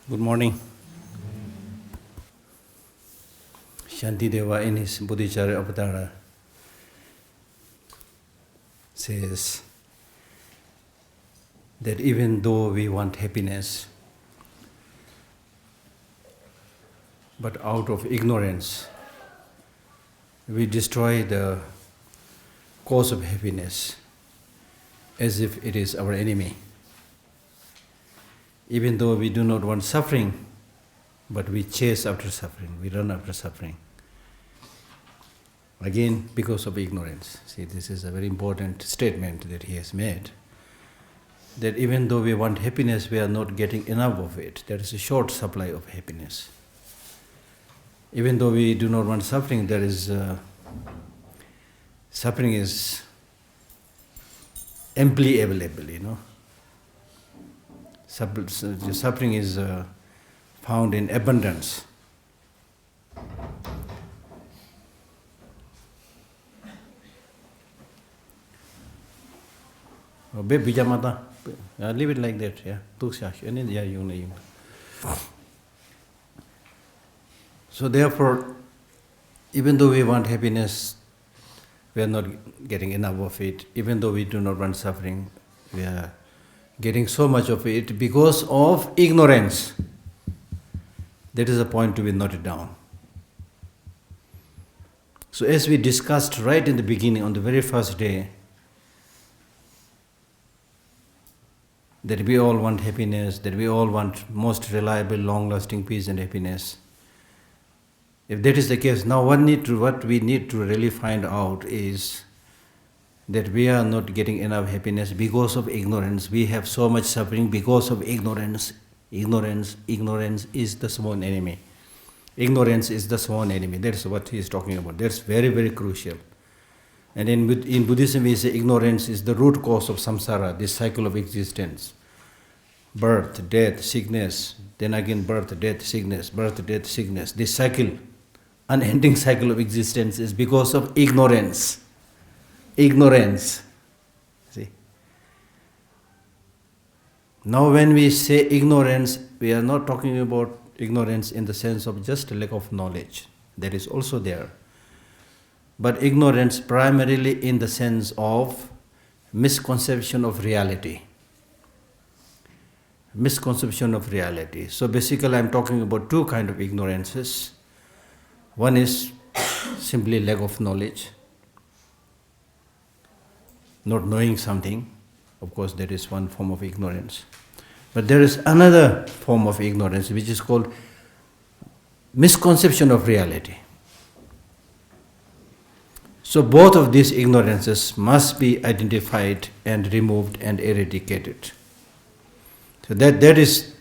Good morning. Shantideva in his Bodhicharya Avatara says that even though we want happiness, but out of ignorance, we destroy the cause of happiness as if it is our enemy. Even though we do not want suffering, but we chase after suffering, we run after suffering. Again, because of ignorance. See, this is a very important statement that he has made. That even though we want happiness, we are not getting enough of it. There is a short supply of happiness. Even though we do not want suffering, there is suffering is amply available, Suffering is found in abundance. Leave it like that, yeah. So therefore, even though we want happiness, we are not getting enough of it. Even though we do not want suffering, we are getting so much of it because of ignorance. That is a point to be noted down. So as we discussed right in the beginning, on the very first day, that we all want happiness, that we all want most reliable, long-lasting peace and happiness. If that is the case, now what we need to really find out is that we are not getting enough happiness because of ignorance. We have so much suffering because of ignorance. Ignorance is the sworn enemy. Ignorance is the sworn enemy. That's what he is talking about. That's very, very crucial. And in Buddhism we say ignorance is the root cause of samsara, this cycle of existence. Birth, death, sickness, then again birth, death, sickness, birth, death, sickness. This cycle, unending cycle of existence is because of ignorance. Ignorance. See? Now when we say ignorance, we are not talking about ignorance in the sense of just lack of knowledge. That is also there. But ignorance primarily in the sense of misconception of reality. Misconception of reality. So basically I am talking about two kinds of ignorances. One is simply lack of knowledge. Not knowing something, of course that is one form of ignorance. But there is another form of ignorance which is called misconception of reality. So both of these ignorances must be identified and removed and eradicated. So that is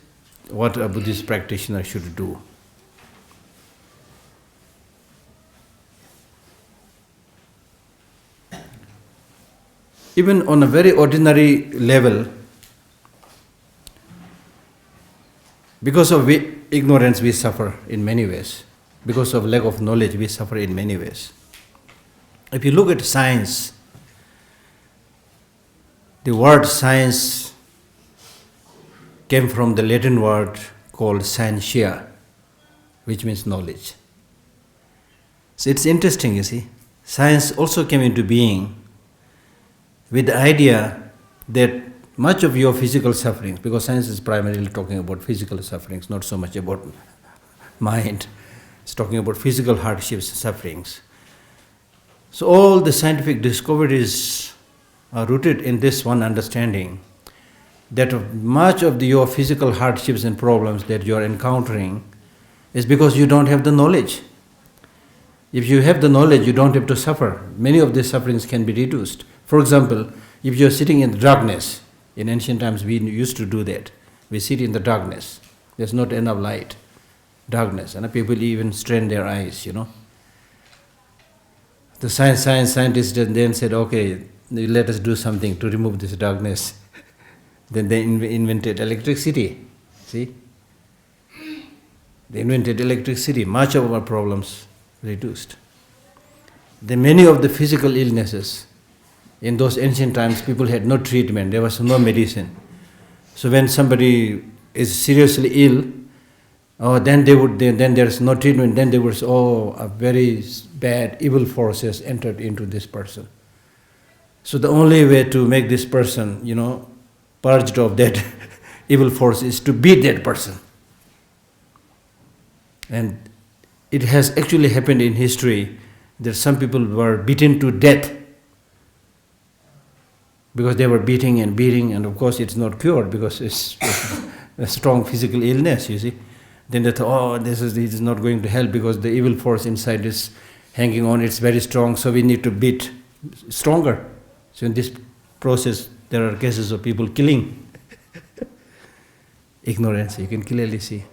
what a Buddhist practitioner should do. Even on a very ordinary level, because of ignorance we suffer in many ways. Because of lack of knowledge we suffer in many ways. If you look at science, the word science came from the Latin word called scientia, which means knowledge. So it's interesting, you see. Science also came into being with the idea that much of your physical sufferings, because science is primarily talking about physical sufferings, not so much about mind. It's talking about physical hardships, sufferings. So all the scientific discoveries are rooted in this one understanding that much of your physical hardships and problems that you are encountering is because you don't have the knowledge. If you have the knowledge, you don't have to suffer. Many of these sufferings can be reduced. For example, if you are sitting in the darkness, in ancient times we used to do that. We sit in the darkness. There's not enough light. Darkness. And people even strain their eyes, The scientists then said, okay, let us do something to remove this darkness. Then they invented electricity. See? They invented electricity. Much of our problems reduced. Then many of the physical illnesses, in those ancient times, people had no treatment. There was no medicine. So when somebody is seriously ill, Oh, then there's no treatment. Then they would say, oh, a very bad evil force has entered into this person. So the only way to make this person, purged of that evil force is to beat that person. And it has actually happened in history that some people were beaten to death because they were beating, and of course it's not cured because it's a strong physical illness, you see. Then they thought, oh, this is not going to help because the evil force inside is hanging on, it's very strong, so we need to beat stronger. So in this process, there are cases of people killing. Ignorance, you can clearly see.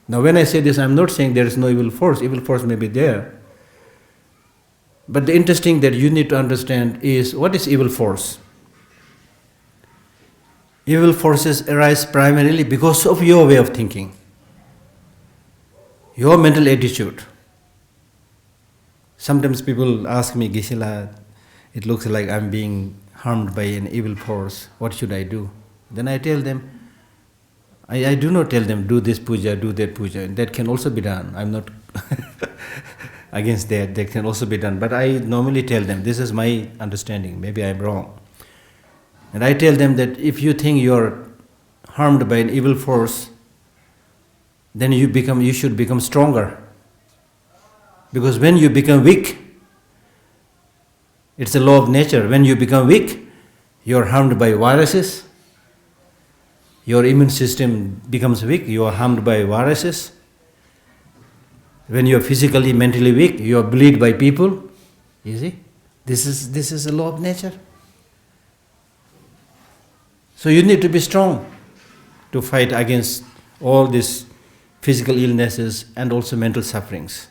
Now when I say this, I'm not saying there is no evil force may be there. But the interesting that you need to understand is, what is evil force? Evil forces arise primarily because of your way of thinking, your mental attitude. Sometimes people ask me, Geshe, it looks like I'm being harmed by an evil force. What should I do? Then I tell them, I do not tell them, do this puja, do that puja. That can also be done. I'm not against that. That can also be done. But I normally tell them, this is my understanding. Maybe I'm wrong. And I tell them that if you think you're harmed by an evil force, then you should become stronger. Because when you become weak, it's a law of nature. When you become weak, you're harmed by viruses. Your immune system becomes weak, you are harmed by viruses. When you are physically, mentally weak, you are bullied by people. You see? This is a law of nature. So you need to be strong to fight against all these physical illnesses and also mental sufferings.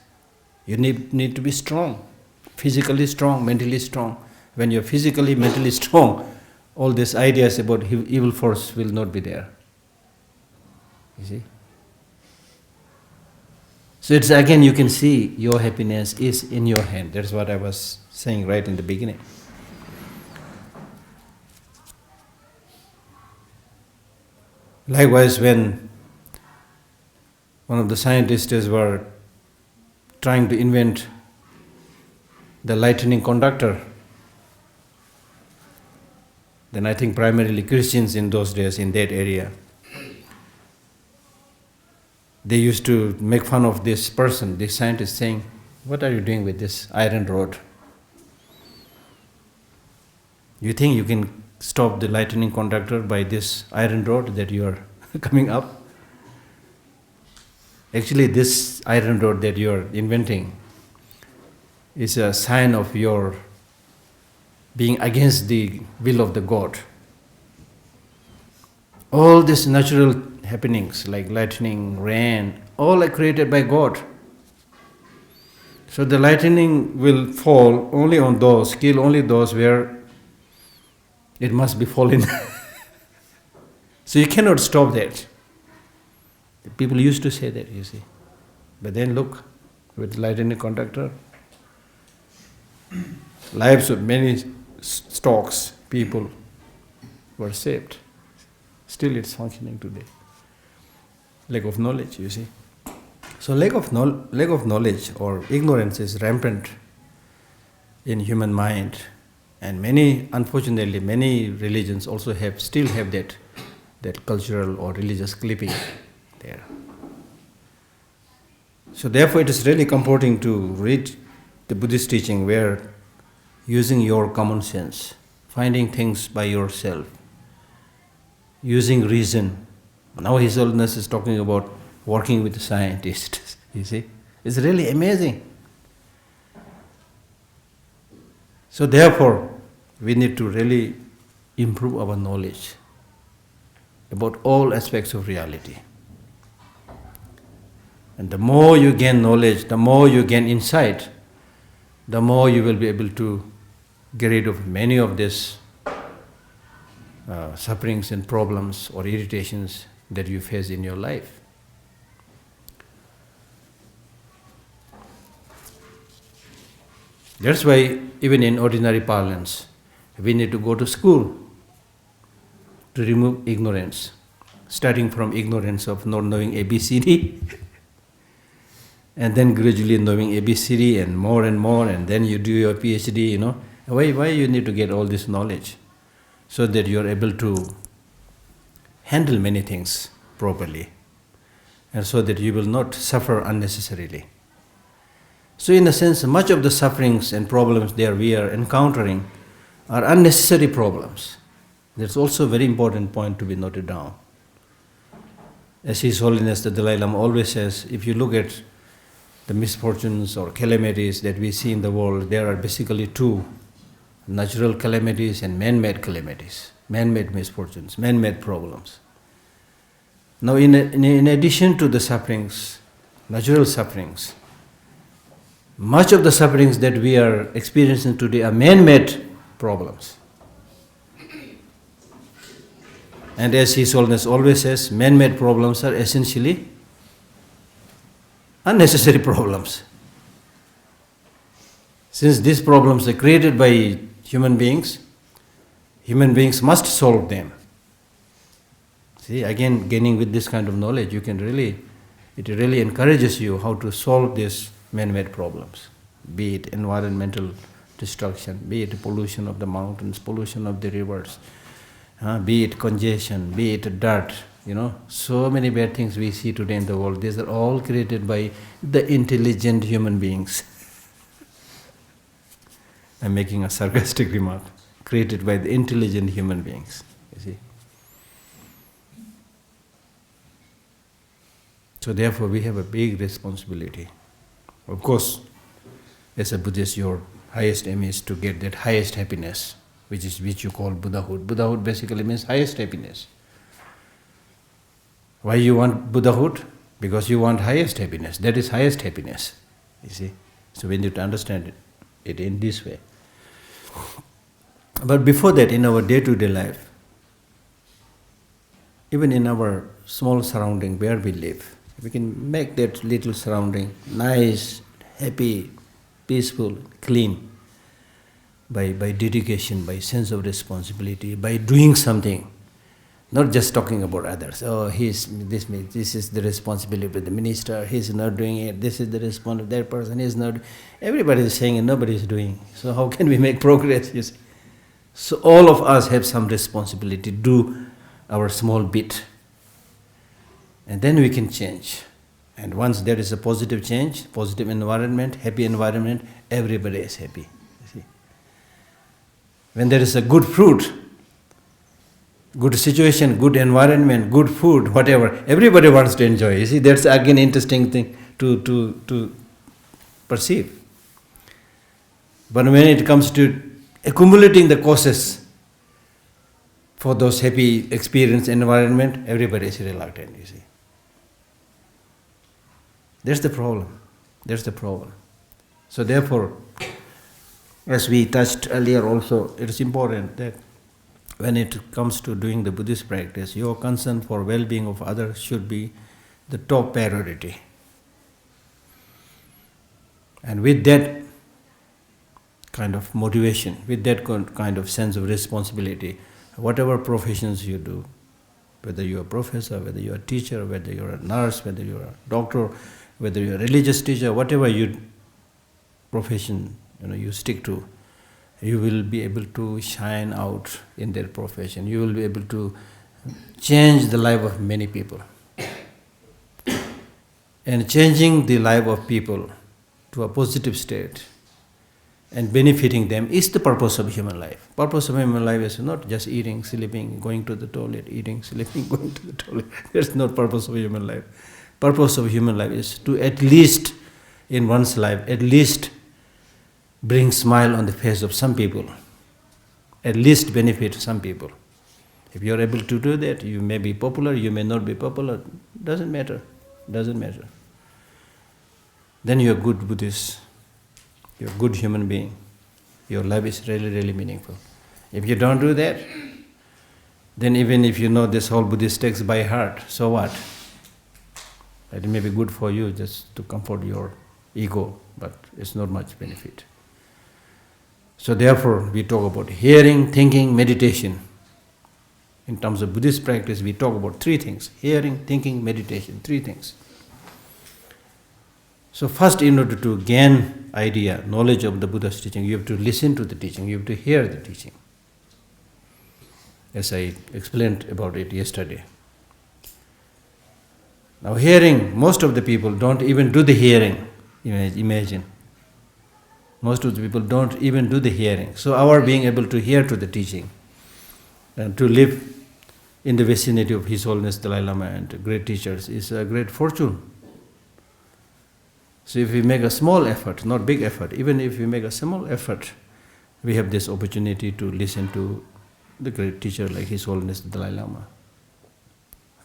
You need to be strong, physically strong, mentally strong. When you're physically, mentally strong, all these ideas about evil force will not be there. You see? So it's again, you can see your happiness is in your hand. That's what I was saying right in the beginning. Likewise, when one of the scientists were trying to invent the lightning conductor, then I think primarily Christians in those days in that area, they used to make fun of this person, this scientist, saying, what are you doing with this iron rod? You think you can stop the lightning conductor by this iron rod that you are coming up? Actually, this iron rod that you are inventing is a sign of your being against the will of the God. All these natural happenings like lightning, rain, all are created by God. So the lightning will fall only on those, kill only those where it must be falling. So you cannot stop that. People used to say that, you see. But then look, with lightning conductor, lives of many stocks, people were saved. Still it's functioning today. Lack of knowledge, you see. So lack of knowledge or ignorance is rampant in human mind, and unfortunately, many religions also still have that cultural or religious clipping there. So therefore, it is really comforting to read the Buddhist teaching where using your common sense, finding things by yourself, using reason. Now His Holiness is talking about working with scientists, you see. It's really amazing. So therefore, we need to really improve our knowledge about all aspects of reality. And the more you gain knowledge, the more you gain insight, the more you will be able to get rid of many of these sufferings and problems or irritations that you face in your life. That's why even in ordinary parlance, we need to go to school to remove ignorance, starting from ignorance of not knowing ABCD and then gradually knowing ABCD and more, and then you do your PhD, Why you need to get all this knowledge? So that you are able to handle many things properly, and so that you will not suffer unnecessarily. So in a sense, much of the sufferings and problems there we are encountering are unnecessary problems. That's also a very important point to be noted down. As His Holiness the Dalai Lama always says, if you look at the misfortunes or calamities that we see in the world, there are basically two: natural calamities and man-made calamities, man-made misfortunes, man-made problems. Now in addition to the sufferings, natural sufferings, much of the sufferings that we are experiencing today are man-made problems. And as His Holiness always says, man-made problems are essentially unnecessary problems. Since these problems are created by human beings must solve them. See, again, gaining with this kind of knowledge, it really encourages you how to solve these man-made problems, be it environmental destruction, be it pollution of the mountains, pollution of the rivers, be it congestion, be it dirt, so many bad things we see today in the world. These are all created by the intelligent human beings. I'm making a sarcastic remark. Created by the intelligent human beings, you see. So therefore we have a big responsibility. Of course, as a Buddhist, your highest aim is to get that highest happiness, which you call Buddhahood. Buddhahood basically means highest happiness. Why you want Buddhahood? Because you want highest happiness. That is highest happiness, you see. So we need to understand it in this way. But before that, in our day-to-day life, even in our small surrounding where we live, we can make that little surrounding nice, happy, peaceful, clean by dedication, by sense of responsibility, by doing something, not just talking about others. Oh, this is the responsibility of the minister, he's not doing it, this is the responsibility, that person is not. Everybody is saying and nobody is doing. So how can we make progress, you see? So all of us have some responsibility to do our small bit. And then we can change. And once there is a positive change, positive environment, happy environment, everybody is happy. You see? When there is a good fruit, good situation, good environment, good food, whatever, everybody wants to enjoy. You see, that's again interesting thing to perceive. But when it comes to accumulating the causes for those happy experience environment, everybody is reluctant, you see. That's the problem. That's the problem. So therefore, as we touched earlier also, it is important that when it comes to doing the Buddhist practice, your concern for well-being of others should be the top priority. And with that kind of motivation, with that kind of sense of responsibility, whatever professions you do, whether you're a professor, whether you're a teacher, whether you're a nurse, whether you're a doctor, whether you're a religious teacher, whatever profession you stick to, you will be able to shine out in their profession. You will be able to change the life of many people. And changing the life of people to a positive state and benefiting them is the purpose of human life. Purpose of human life is not just eating, sleeping, going to the toilet, eating, sleeping, going to the toilet. That's not purpose of human life. Purpose of human life is to at least, in one's life, at least bring smile on the face of some people. At least benefit some people. If you are able to do that, you may be popular, you may not be popular, doesn't matter. Doesn't matter. Then you are good Buddhist. You're a good human being. Your life is really, really meaningful. If you don't do that, then even if you know this whole Buddhist text by heart, so what? It may be good for you just to comfort your ego, but it's not much benefit. So therefore, we talk about hearing, thinking, meditation. In terms of Buddhist practice, we talk about three things. Hearing, thinking, meditation, three things. So first, in order to gain idea, knowledge of the Buddha's teaching, you have to listen to the teaching, you have to hear the teaching. As I explained about it yesterday. Now hearing, most of the people don't even do the hearing. Imagine. Most of the people don't even do the hearing. So our being able to hear to the teaching and to live in the vicinity of His Holiness Dalai Lama and great teachers is a great fortune. So if we make a small effort, not big effort, even if we make a small effort, we have this opportunity to listen to the great teacher like His Holiness Dalai Lama.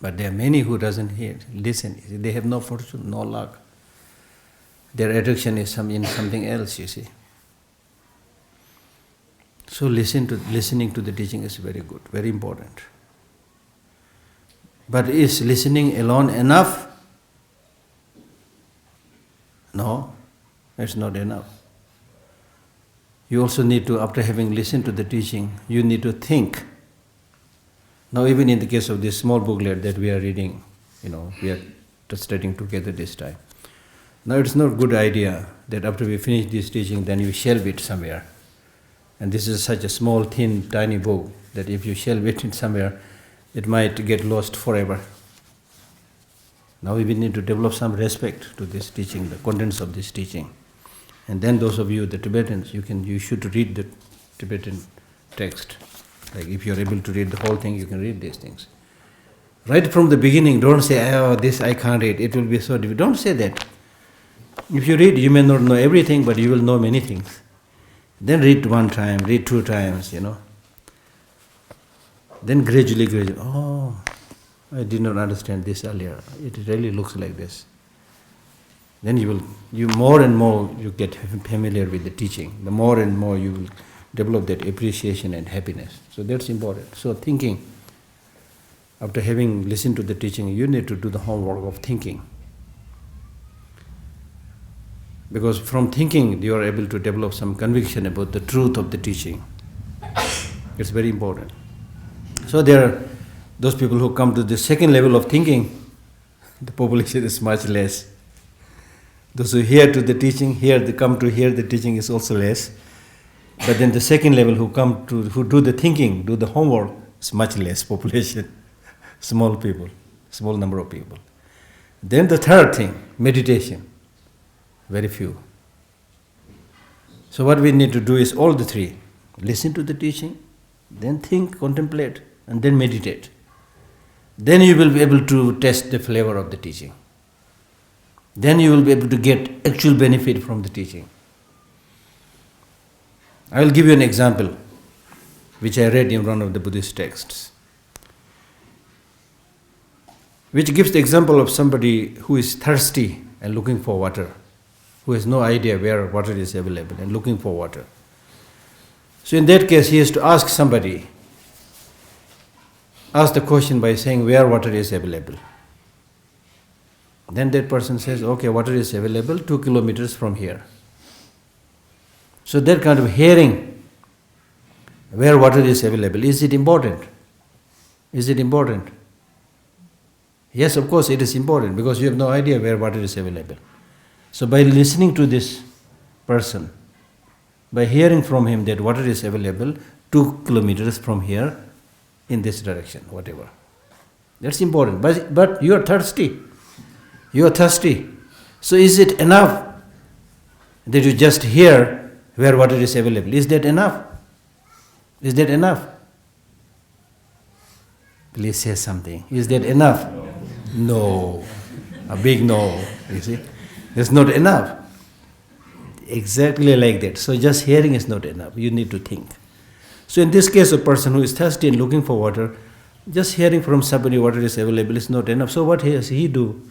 But there are many who doesn't hear, listen. They have no fortune, no luck. Their attraction is in something else, you see. So listening to the teaching is very good, very important. But is listening alone enough? No, it's not enough. You also need to, after having listened to the teaching, you need to think. Now even in the case of this small booklet that we are reading, we are studying together this time. Now it's not a good idea that after we finish this teaching, then you shelve it somewhere. And this is such a small, thin, tiny book that if you shelve it somewhere, it might get lost forever. Now we need to develop some respect to this teaching, the contents of this teaching. And then those of you, the Tibetans, you should read the Tibetan text. Like if you're able to read the whole thing, you can read these things. Right from the beginning, don't say, oh, this I can't read, it will be so difficult. Don't say that. If you read, you may not know everything, but you will know many things. Then read one time, read 2 times, Then gradually, oh, I did not understand this earlier. It really looks like this. Then you more and more you get familiar with the teaching. The more and more you will develop that appreciation and happiness. So that's important. So thinking, after having listened to the teaching, you need to do the homework of thinking. Because from thinking, you are able to develop some conviction about the truth of the teaching. It's very important. So there are those people who come to the second level of thinking, the population is much less. Those who hear to the teaching, come to hear the teaching is also less. But then the second level who do the thinking, do the homework, is much less population. Small people, small number of people. Then the third thing, meditation. Very few. So what we need to do is all the 3. Listen to the teaching, then think, contemplate, and then meditate. Then you will be able to test the flavor of the teaching. Then you will be able to get actual benefit from the teaching. I will give you an example, which I read in one of the Buddhist texts, which gives the example of somebody who is thirsty and looking for water, who has no idea where water is available and looking for water. So in that case, he has to ask somebody, ask the question by saying where water is available. Then that person says, okay, water is available 2 kilometers from here. So that kind of hearing where water is available, is it important? Is it important? Yes, of course it is important because you have no idea where water is available. So by listening to this person, by hearing from him that water is available 2 kilometers from here in this direction, whatever. That's important. But you are thirsty. You are thirsty. So is it enough that you just hear where water is available? Is that enough? Is that enough? Please say something. Is that enough? No. A big no, you see. That's not enough. Exactly like that. So just hearing is not enough. You need to think. So in this case, a person who is thirsty and looking for water, just hearing from somebody water is available is not enough. So what he do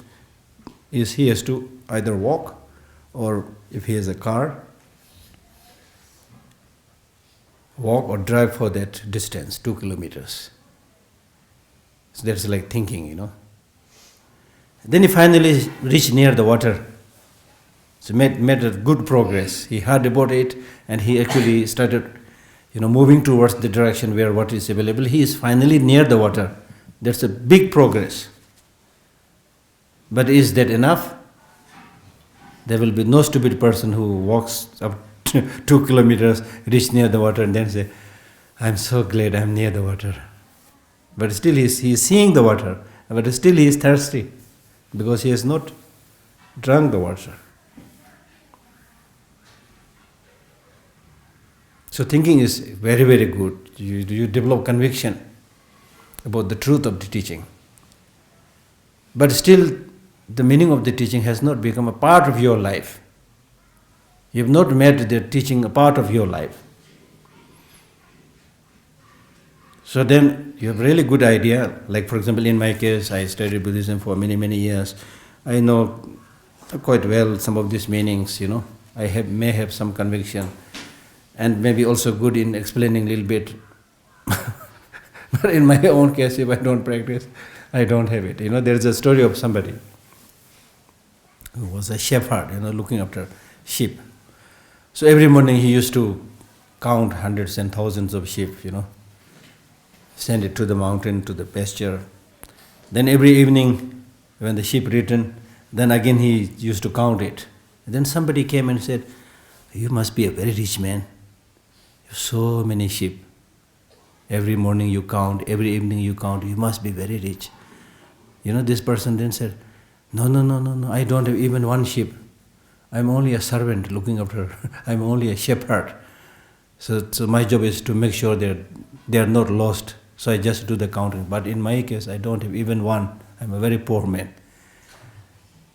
is he has to either walk, or if he has a car, walk or drive for that distance, 2 kilometers. So that's like thinking, Then he finally reached near the water. So made a good progress. He heard about it and he actually started, moving towards the direction where water is available. He is finally near the water. That's a big progress. But is that enough? There will be no stupid person who walks up 2 kilometers, reach near the water and then say, I'm so glad I'm near the water. But still he is seeing the water, but still he is thirsty because he has not drunk the water. So thinking is very, very good. You develop conviction about the truth of the teaching. But still, the meaning of the teaching has not become a part of your life. You have not made the teaching a part of your life. So then you have really good idea. Like for example, in my case, I studied Buddhism for many, many years. I know quite well some of these meanings, I may have some conviction and maybe also good in explaining a little bit. But in my own case, if I don't practice, I don't have it. There is a story of somebody who was a shepherd, looking after sheep. So every morning he used to count hundreds and thousands of sheep, send it to the mountain, to the pasture. Then every evening, when the sheep returned, then again he used to count it. And then somebody came and said, you must be a very rich man. You have so many sheep. Every morning you count, every evening you count, you must be very rich. This person then said, no, I don't have even one sheep. I'm only a servant looking after her. I'm only a shepherd. So my job is to make sure that they are not lost. So I just do the counting. But in my case, I don't have even one. I'm a very poor man.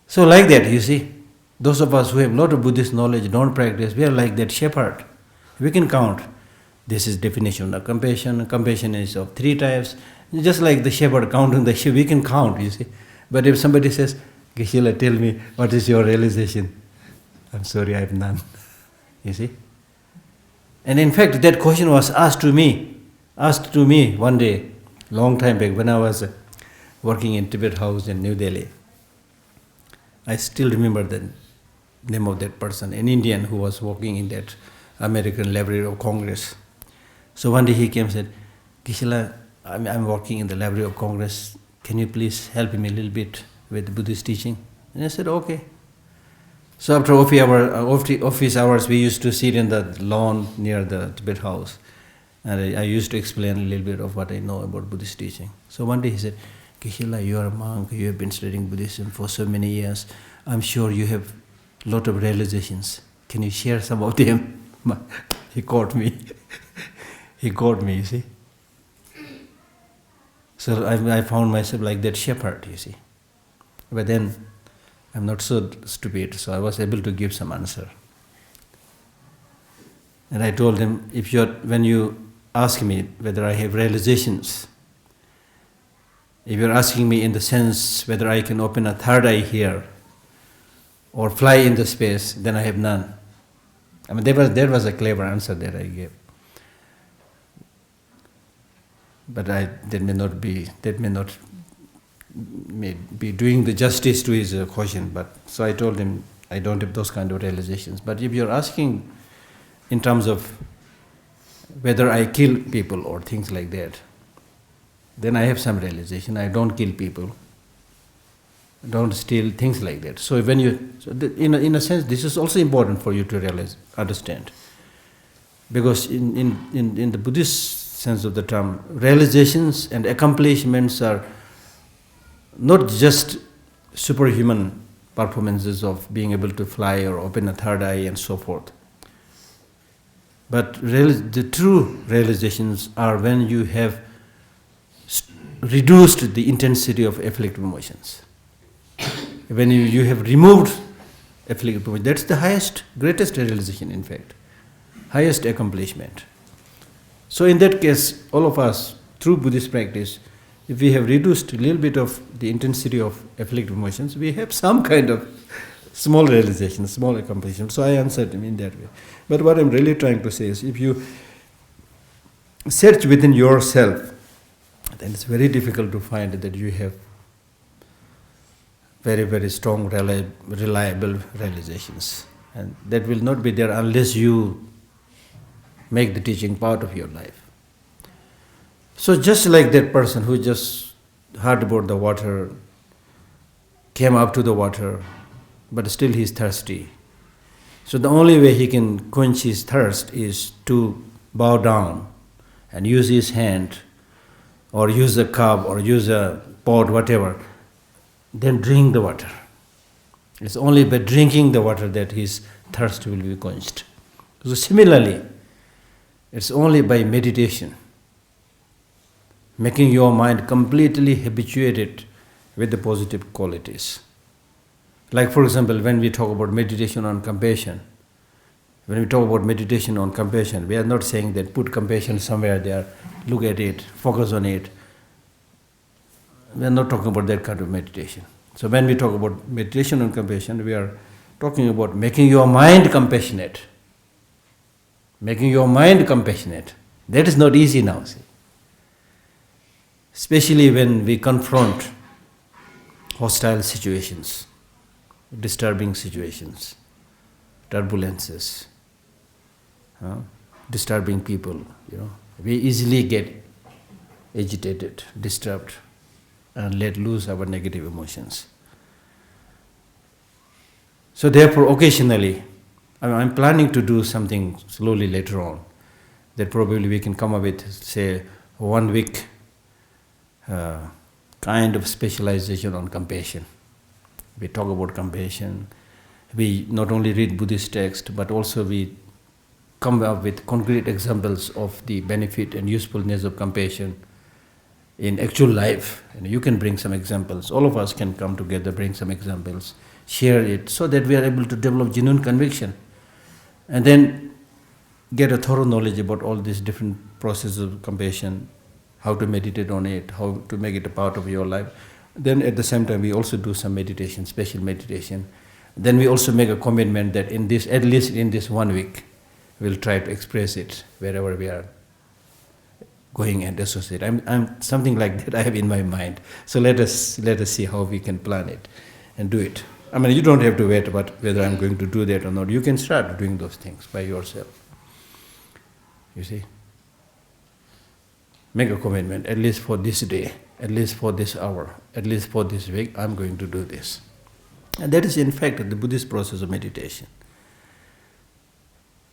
So like that, you see, those of us who have a lot of Buddhist knowledge, don't practice, we are like that shepherd. We can count. This is definition of compassion. Compassion is of 3 types. Just like the shepherd counting the sheep, we can count, you see. But if somebody says, Geshe, tell me, what is your realization? I'm sorry, I have none. You see? And in fact, that question was asked to me one day, long time back, when I was working in Tibet house in New Delhi. I still remember the name of that person, an Indian who was working in that American Library of Congress. So one day he came and said, Geshe, I'm working in the Library of Congress. Can you please help me a little bit with Buddhist teaching? And I said, okay. So after office hours, we used to sit in the lawn near the Tibet house. And I used to explain a little bit of what I know about Buddhist teaching. So one day he said, Geshe, you are a monk, you have been studying Buddhism for so many years. I'm sure you have a lot of realizations. Can you share some of them? He caught me. He caught me, you see. So I found myself like that shepherd, you see. But then I'm not so stupid, so I was able to give some answer. And I told him, when you ask me whether I have realizations, if you're asking me in the sense whether I can open a third eye here or fly in the space, then I have none. I mean, there was a clever answer that I gave. But that may not be doing the justice to his question. But so I told him I don't have those kind of realizations. But if you're asking in terms of whether I kill people or things like that, then I have some realization. I don't kill people, don't steal, things like that. So when in a sense, this is also important for you to realize, understand, because in the Buddhist sense of the term, realizations and accomplishments are not just superhuman performances of being able to fly or open a third eye and so forth. But the true realizations are when you have reduced the intensity of afflictive emotions. When you have removed afflictive emotions, that's the highest, greatest realization, in fact, highest accomplishment. So in that case, all of us, through Buddhist practice, if we have reduced a little bit of the intensity of afflictive emotions, we have some kind of small realization, small accomplishment. So I answered him in that way. But what I'm really trying to say is, if you search within yourself, then it's very difficult to find that you have very, very strong, reliable realizations. And that will not be there unless you make the teaching part of your life. So just like that person who just heard about the water, came up to the water, but still he is thirsty. So the only way he can quench his thirst is to bow down and use his hand or use a cup or use a pot, whatever, then drink the water. It's only by drinking the water that his thirst will be quenched. So similarly, it's only by meditation, making your mind completely habituated with the positive qualities. Like for example, when we talk about meditation on compassion, we are not saying that put compassion somewhere there, look at it, focus on it. We are not talking about that kind of meditation. So when we talk about meditation on compassion, we are talking about making your mind compassionate. Making your mind compassionate. That is not easy now, see. Especially when we confront hostile situations, disturbing situations, turbulences, disturbing people, we easily get agitated, disturbed, and let loose our negative emotions. So therefore, occasionally, I'm planning to do something slowly later on, that probably we can come up with, say, 1 week kind of specialization on compassion. We talk about compassion. We not only read Buddhist text, but also we come up with concrete examples of the benefit and usefulness of compassion in actual life. You can bring some examples. All of us can come together, bring some examples, share it, so that we are able to develop genuine conviction. And then get a thorough knowledge about all these different processes of compassion, how to meditate on it, how to make it a part of your life. Then at the same time, we also do some meditation, special meditation. Then we also make a commitment that in this, at least in this 1 week, we'll try to express it wherever we are going and associate. I'm something like that I have in my mind. So let us see how we can plan it and do it. You don't have to wait about whether I'm going to do that or not. You can start doing those things by yourself. You see? Make a commitment, at least for this day, at least for this hour, at least for this week, I'm going to do this. And that is in fact the Buddhist process of meditation.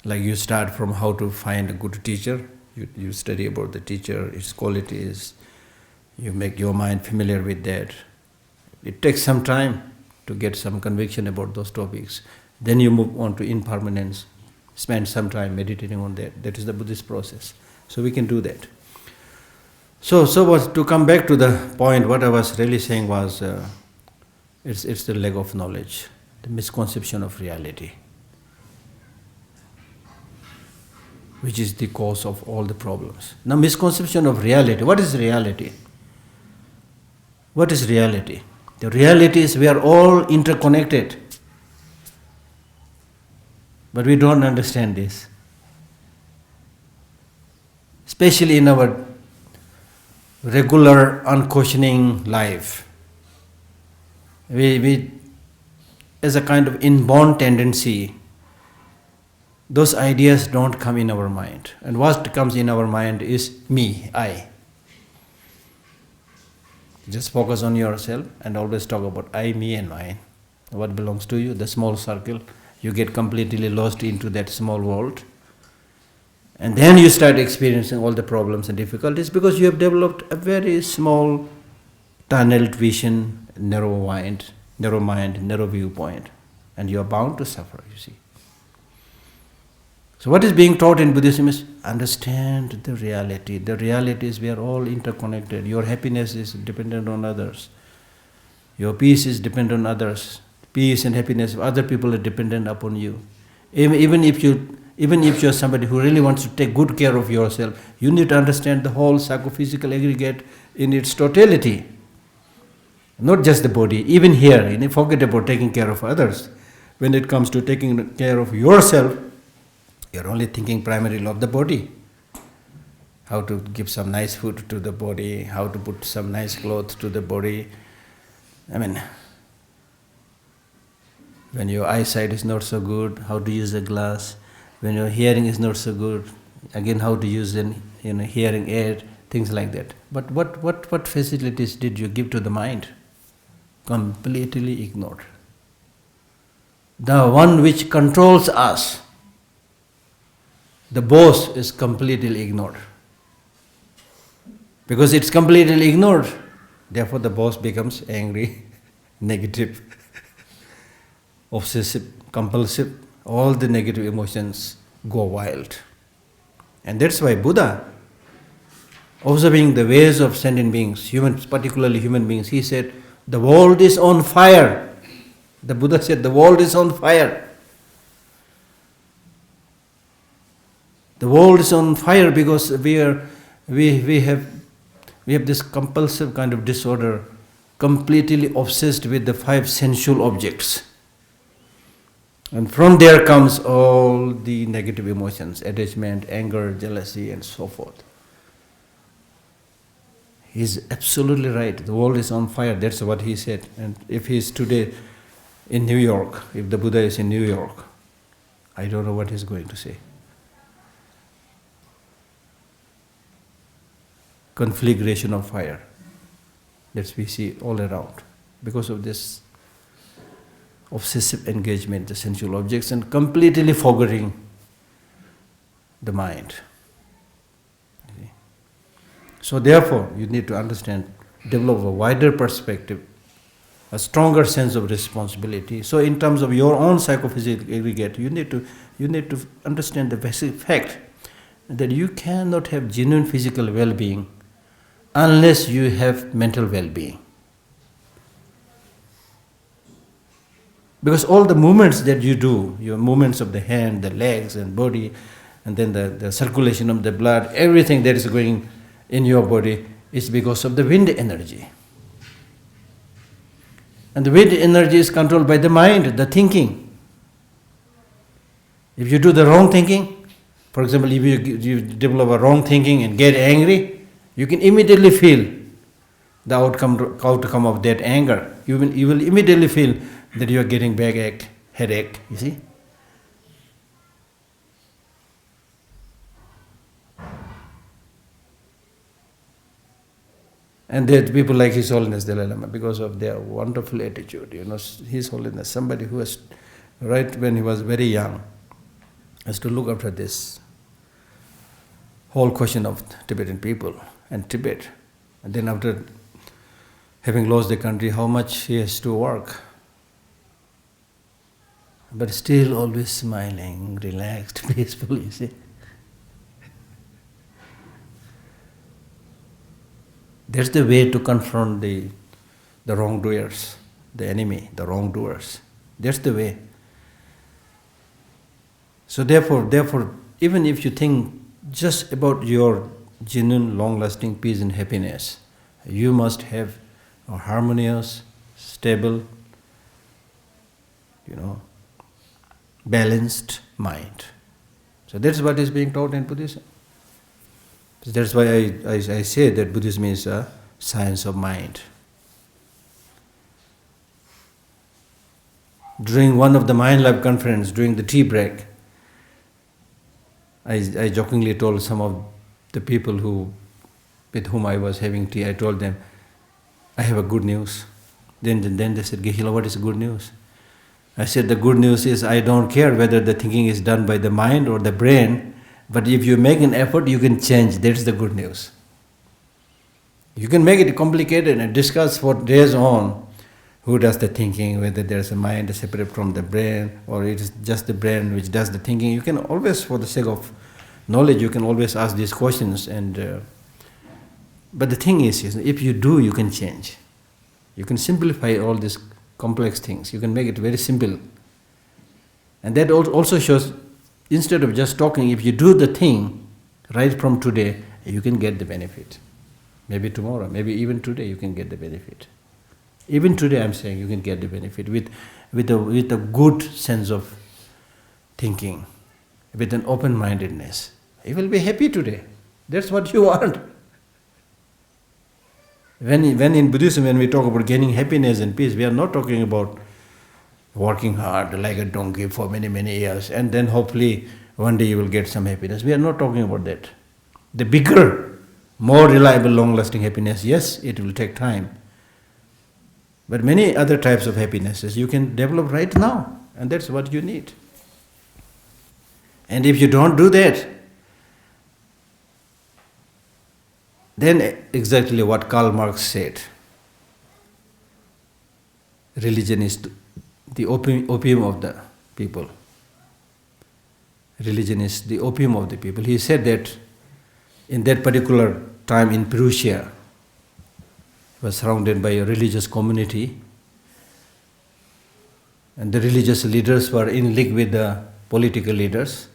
Like you start from how to find a good teacher, you study about the teacher, its qualities, you make your mind familiar with that. It takes some time to get some conviction about those topics. Then you move on to impermanence, spend some time meditating on that. That is the Buddhist process. So we can do that. So to come back to the point, what I was really saying was, it's the lack of knowledge, the misconception of reality, which is the cause of all the problems. Now, misconception of reality. What is reality? What is reality? The reality is we are all interconnected. But we don't understand this. Especially in our regular, unquestioning life. We, as a kind of inborn tendency, those ideas don't come in our mind. And what comes in our mind is me, I. Just focus on yourself and always talk about I, me and mine. What belongs to you, the small circle. You get completely lost into that small world. And then you start experiencing all the problems and difficulties because you have developed a very small, tunneled vision, narrow mind, narrow viewpoint. And you are bound to suffer, you see. So what is being taught in Buddhism is understand the reality. The reality is we are all interconnected. Your happiness is dependent on others. Your peace is dependent on others. Peace and happiness of other people are dependent upon you. Even if you're somebody who really wants to take good care of yourself, you need to understand the whole psychophysical aggregate in its totality. Not just the body. Even here, forget about taking care of others. When it comes to taking care of yourself, you're only thinking primarily of the body. How to give some nice food to the body, how to put some nice clothes to the body. When your eyesight is not so good, how to use a glass. When your hearing is not so good, again how to use an hearing aid, things like that. But what facilities did you give to the mind? Completely ignored. the one which controls us, the boss is completely ignored. Because it's completely ignored, therefore the boss becomes angry, negative, obsessive, compulsive, all the negative emotions go wild. And that's why Buddha, observing the ways of sentient beings, humans, particularly human beings, he said, the world is on fire. The Buddha said, the world is on fire. The world is on fire because we have this compulsive kind of disorder, completely obsessed with the 5 sensual objects. And from there comes all the negative emotions, attachment, anger, jealousy, and so forth. He's absolutely right. The world is on fire. That's what he said. And if he's today in New York, if the Buddha is in New York, I don't know what he's going to say. Conflagration of fire. That we see all around. Because of this obsessive engagement, the sensual objects, and completely forgetting the mind. So therefore, you need to understand, develop a wider perspective, a stronger sense of responsibility. So in terms of your own psychophysical aggregate, you need to understand the basic fact that you cannot have genuine physical well-being unless you have mental well-being. Because all the movements that you do, your movements of the hand, the legs and body, and then the circulation of the blood, everything that is going in your body is because of the wind energy. And the wind energy is controlled by the mind, the thinking. If you do the wrong thinking, for example, if you develop a wrong thinking and get angry, you can immediately feel the outcome of that anger. You will immediately feel that you are getting backache, headache, you see. And that people like His Holiness Dalai Lama, because of their wonderful attitude, His Holiness, somebody who was, right when he was very young, has to look after this whole question of Tibetan people and Tibet. And then after having lost the country, how much he has to work. But still always smiling, relaxed, peaceful, you see. That's the way to confront the wrongdoers, the enemy, the wrongdoers. That's the way. So therefore, even if you think just about your genuine, long-lasting peace and happiness, you must have a harmonious, stable, balanced mind. So that's what is being taught in Buddhism. So that's why I say that Buddhism is a science of mind. During one of the Mind Lab conference, during the tea break, I jokingly told some of the people with whom I was having tea, I told them, I have a good news. Then they said, Geshe, what is good news? I said, the good news is I don't care whether the thinking is done by the mind or the brain, but if you make an effort, you can change. That's the good news. You can make it complicated and discuss for days on who does the thinking, whether there's a mind separate from the brain, or it is just the brain which does the thinking. You can always, for the sake of knowledge, you can always ask these questions. But the thing is, if you do, you can change. You can simplify all these complex things. You can make it very simple. And that also shows, instead of just talking, if you do the thing right from today, you can get the benefit. Maybe tomorrow, maybe even today you can get the benefit. Even today I'm saying you can get the benefit with a good sense of thinking, with an open-mindedness. You will be happy today. That's what you want. When in Buddhism, when we talk about gaining happiness and peace, we are not talking about working hard like a donkey for many, many years and then hopefully one day you will get some happiness. We are not talking about that. The bigger, more reliable, long-lasting happiness, yes, it will take time. But many other types of happinesses you can develop right now. And that's what you need. And if you don't do that, then exactly what Karl Marx said, religion is the opium of the people. Religion is the opium of the people. He said that in that particular time in Prussia, he was surrounded by a religious community, and the religious leaders were in league with the political leaders.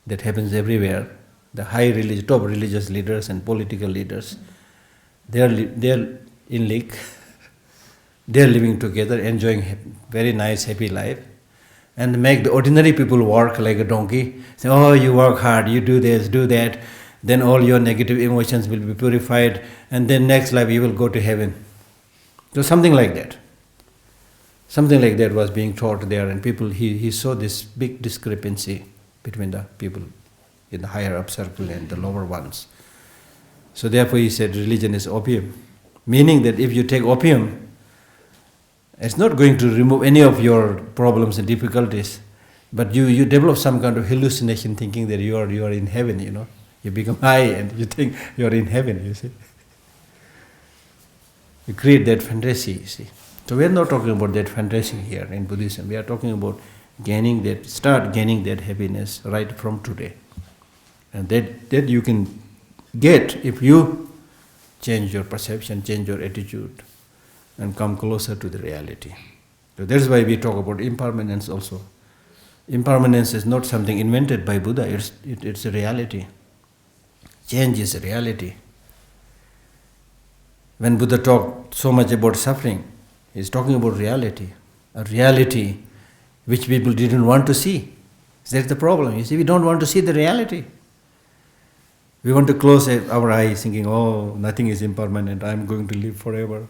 That happens everywhere. The top religious leaders and political leaders, they are in league. They are living together, enjoying very nice, happy life, and make the ordinary people work like a donkey. Say, oh, you work hard, you do this, do that, then all your negative emotions will be purified, and then next life you will go to heaven. So something like that. Something like that was being taught there, and people, he saw this big discrepancy between the people in the higher up circle and the lower ones. So therefore he said religion is opium. Meaning that if you take opium, it's not going to remove any of your problems and difficulties, but you develop some kind of hallucination thinking that you are in heaven, you know. You become high and you think you are in heaven, you see. You create that fantasy, you see. So we are not talking about that fantasy here in Buddhism. We are talking about start gaining that happiness right from today. And that you can get if you change your perception, change your attitude, and come closer to the reality. So that's why we talk about impermanence also. Impermanence is not something invented by Buddha, it's a reality. Change is a reality. When Buddha talked so much about suffering, he's talking about reality. A reality which people didn't want to see. That's the problem. You see, we don't want to see the reality. We want to close our eyes thinking, oh, nothing is impermanent, I'm going to live forever.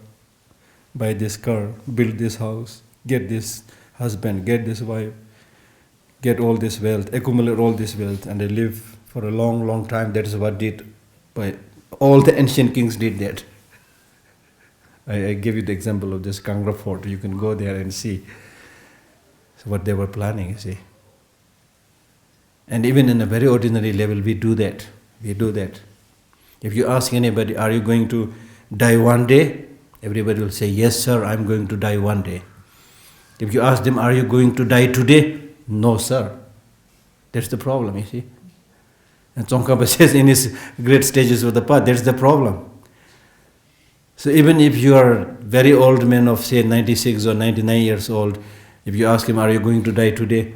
Buy this car, build this house, get this husband, get this wife, get all this wealth, accumulate all this wealth, and I live for a long, long time. That is what all the ancient kings did that. I gave you the example of this Kangra fort. You can go there and see what they were planning, you see. And even in a very ordinary level, we do that. We do that. If you ask anybody, are you going to die one day? Everybody will say, yes, sir, I'm going to die one day. If you ask them, are you going to die today? No, sir. That's the problem, you see. And Tsongkhapa says in his great stages of the path, that's the problem. So even if you are very old man of say 96 or 99 years old, if you ask him, are you going to die today?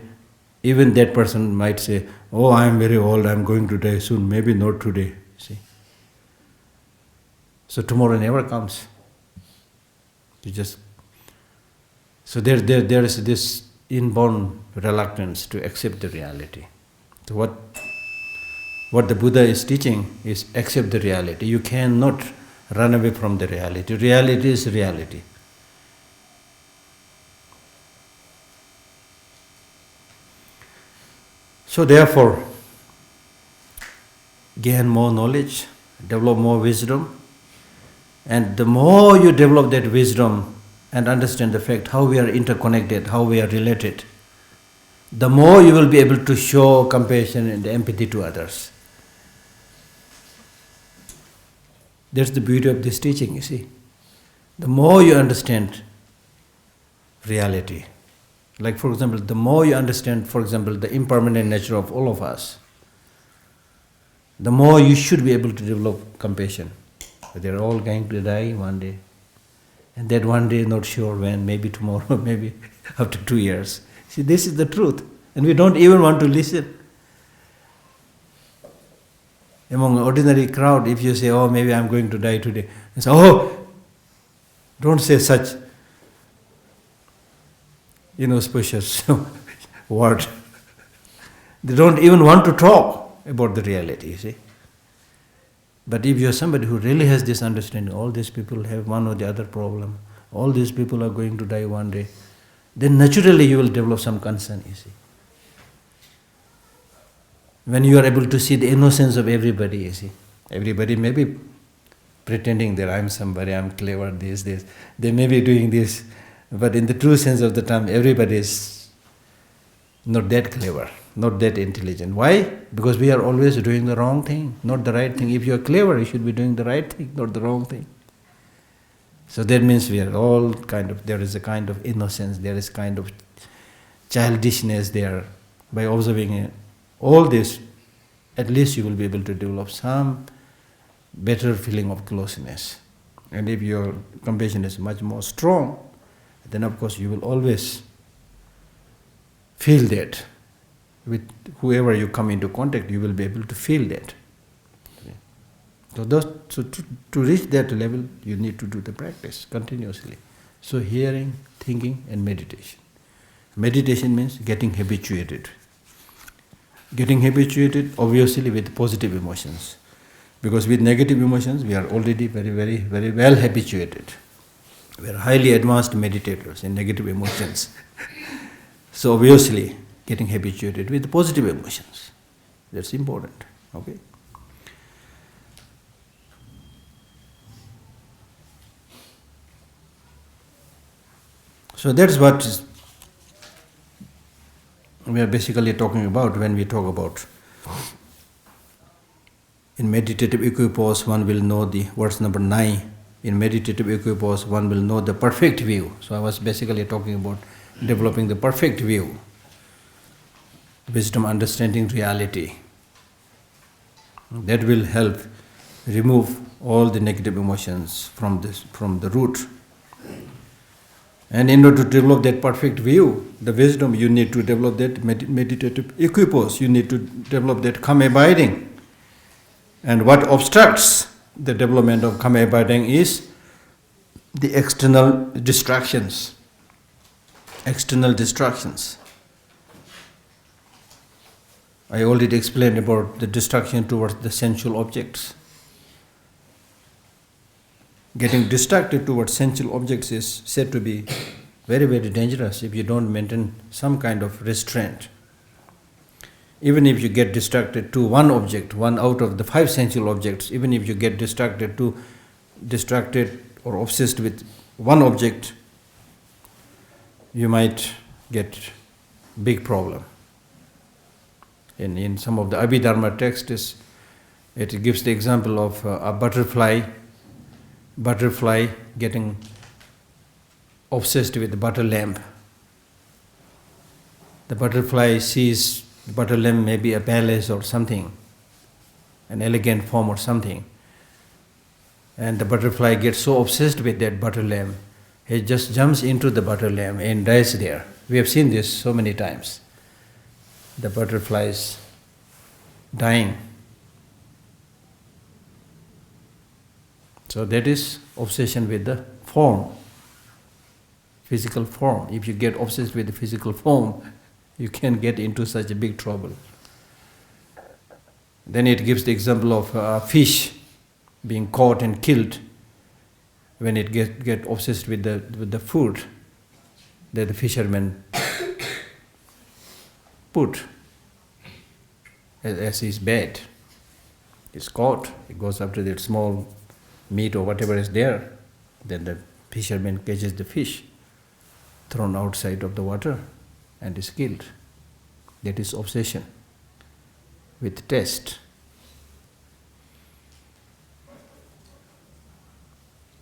Even that person might say, oh, I am very old, I am going to die soon, maybe not today. See? So tomorrow never comes. So there is this inborn reluctance to accept the reality. So what the Buddha is teaching is accept the reality. You cannot run away from the reality. Reality is reality. So therefore, gain more knowledge, develop more wisdom, and the more you develop that wisdom and understand the fact how we are interconnected, how we are related, the more you will be able to show compassion and empathy to others. That's the beauty of this teaching, you see. The more you understand reality, like for example, the more you understand, for example, the impermanent nature of all of us, the more you should be able to develop compassion. They're all going to die one day. And that one day, not sure when, maybe tomorrow, maybe after 2 years. See, this is the truth. And we don't even want to listen. Among an ordinary crowd, if you say, oh, maybe I'm going to die today, and say, oh, don't say such inauspicious word. They don't even want to talk about the reality, you see. But if you are somebody who really has this understanding, all these people have one or the other problem, all these people are going to die one day, then naturally you will develop some concern, you see. When you are able to see the innocence of everybody, you see. Everybody may be pretending that I'm somebody, I'm clever, this. They may be doing this But in the true sense of the term, everybody is not that clever, not that intelligent. Why? Because we are always doing the wrong thing, not the right thing. If you are clever, you should be doing the right thing, not the wrong thing. So that means we are all there is a kind of innocence, there is kind of childishness there. By observing all this, at least you will be able to develop some better feeling of closeness. And if your compassion is much more strong, then of course you will always feel that. With whoever you come into contact, you will be able to feel that. So to reach that level, you need to do the practice continuously. So hearing, thinking and meditation. Meditation means getting habituated. Getting habituated obviously with positive emotions. Because with negative emotions, we are already very, very, very well habituated. We are highly advanced meditators in negative emotions. So obviously, getting habituated with positive emotions. That's important. Okay? So that's what we are basically talking about when we talk about in meditative equipoise, one will know the verse number 9. In meditative equipoise, one will know the perfect view. So I was basically talking about developing the perfect view. Wisdom, understanding reality. That will help remove all the negative emotions from the root. And in order to develop that perfect view, the wisdom, you need to develop that meditative equipoise. You need to develop that calm abiding. And what obstructs the development of calm abiding is the external distractions. External distractions. I already explained about the distraction towards the sensual objects. Getting distracted towards sensual objects is said to be very, very dangerous if you don't maintain some kind of restraint. Even if you get distracted to one object, one out of the 5 sensual objects, even if you get distracted or obsessed with one object, you might get big problem. In some of the Abhidharma texts, it gives the example of a butterfly getting obsessed with the butter lamp. The butterfly sees the butter lamp may be a palace or something, an elegant form or something. And the butterfly gets so obsessed with that butter lamp, he just jumps into the butter lamp and dies there. We have seen this so many times. The butterflies dying. So that is obsession with the form, physical form. If you get obsessed with the physical form, you can get into such a big trouble. Then it gives the example of a fish being caught and killed when it get obsessed with the food that the fisherman put as his bait. It's caught, it goes after that small meat or whatever is there, then the fisherman catches the fish, thrown outside of the water and is killed. That is obsession with taste.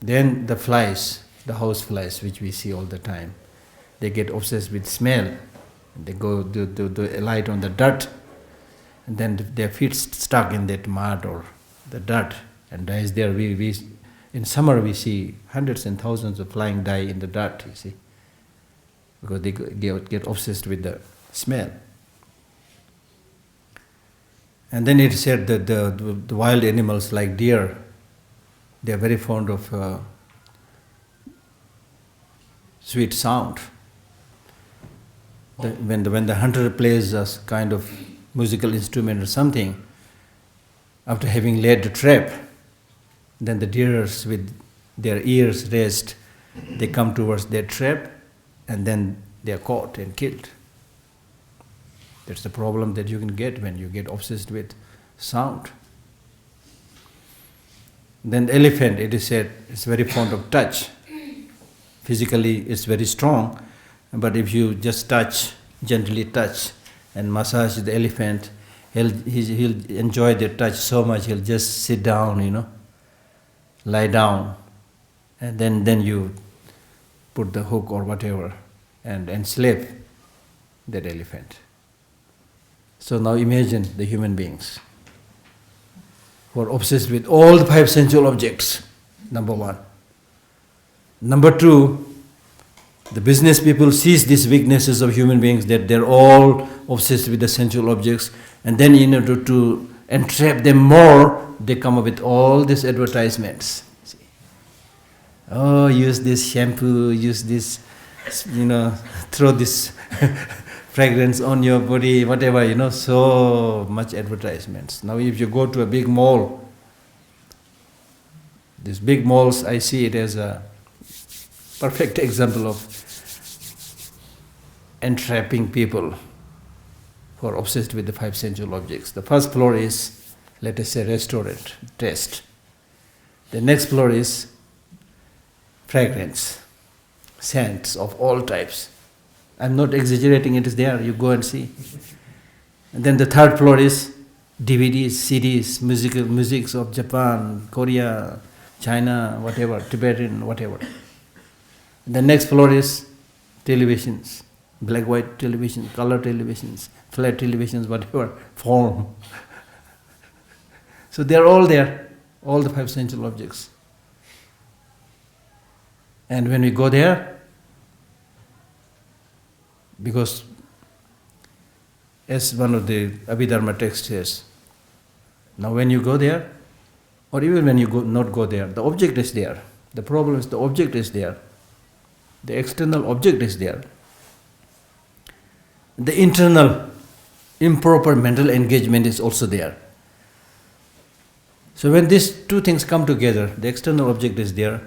Then the flies, the house flies, which we see all the time, they get obsessed with smell. They go to alight on the dirt, and then their feet stuck in that mud or the dirt and dies there. We in summer we see hundreds and thousands of flying die in the dirt, you see, because they get obsessed with the smell. And then it said that the wild animals like deer, they are very fond of sweet sound. When the hunter plays a kind of musical instrument or something, after having laid the trap, then the deers with their ears raised, they come towards their trap and then they are caught and killed. That's the problem that you can get when you get obsessed with sound. Then the elephant, it is said, is very fond of touch. physically it's very strong, but if you just gently touch and massage the elephant, he'll enjoy the touch so much, he'll just sit down, lie down, and then you put the hook or whatever and enslave that elephant. So now imagine the human beings who are obsessed with all the 5 sensual objects, number one. Number two, the business people sees these weaknesses of human beings, that they're all obsessed with the sensual objects, and then to entrap them more, they come up with all these advertisements. See? Oh, use this shampoo, use this, throw this fragrance on your body, whatever, so much advertisements. Now if you go to a big mall, these big malls, I see it as a perfect example of entrapping people who are obsessed with the 5 sensual objects. The first floor is, let us say, restaurant, taste. The next floor is fragrance, scents of all types. I'm not exaggerating, it is there, you go and see. And then the third floor is DVDs, CDs, musics of Japan, Korea, China, whatever, Tibetan, whatever. The next floor is televisions, black, white television, color televisions, flat televisions, whatever form. So they're all there, all the 5 sensual objects. And when we go there, because as one of the Abhidharma texts says, now when you go there, or even when you not go there, the object is there. The problem is the object is there. The external object is there. The internal improper mental engagement is also there. So when these two things come together, the external object is there,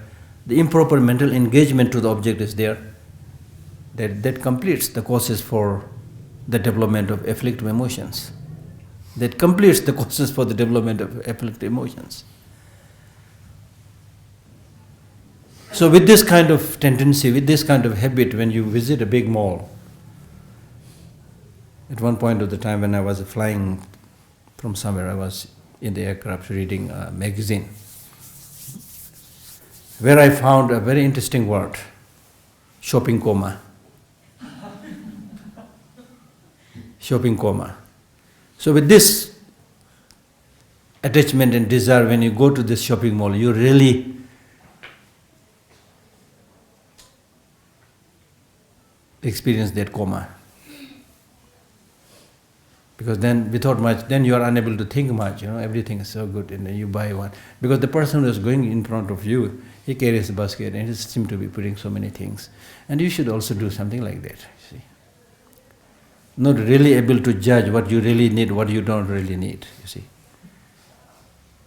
the improper mental engagement to the object is there, that completes the causes for the development of afflictive emotions. That completes the causes for the development of afflictive emotions. So with this kind of tendency, with this kind of habit, when you visit a big mall, at one point of the time when I was flying from somewhere, I was in the aircraft reading a magazine, where I found a very interesting word, shopping coma. Shopping coma. So with this attachment and desire, when you go to this shopping mall, you really experience that coma. Because then without much, then you are unable to think much, everything is so good, and then you buy one. Because the person who is going in front of you, he carries a basket and he seems to be putting so many things. And you should also do something like that, you see. Not really able to judge what you really need, what you don't really need, you see.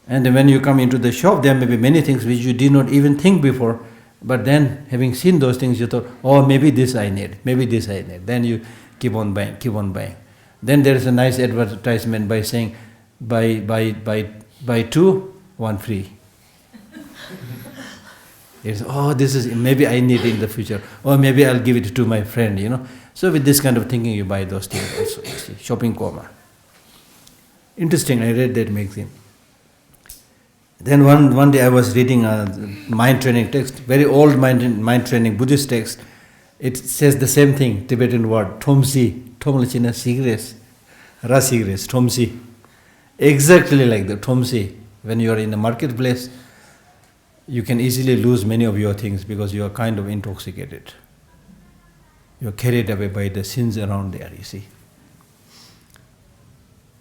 And when you come into the shop, there may be many things which you did not even think before, but then having seen those things, you thought, oh, maybe this I need, maybe this I need. Then you keep on buying, keep on buying. Then there is a nice advertisement by saying, buy 2, 1 free. It's, oh, this is, maybe I need it in the future, or maybe I'll give it to my friend, So with this kind of thinking, you buy those things also, you see, shopping coma. Interesting, I read that magazine. Then one day I was reading a mind training text, very old mind training Buddhist text. It says the same thing, Tibetan word, Thomsi, Thomlachina Sigres, Rasigres, Thomsi. Exactly like the Thomsi. When you are in the marketplace, you can easily lose many of your things because you are kind of intoxicated. You are carried away by the sins around there, you see.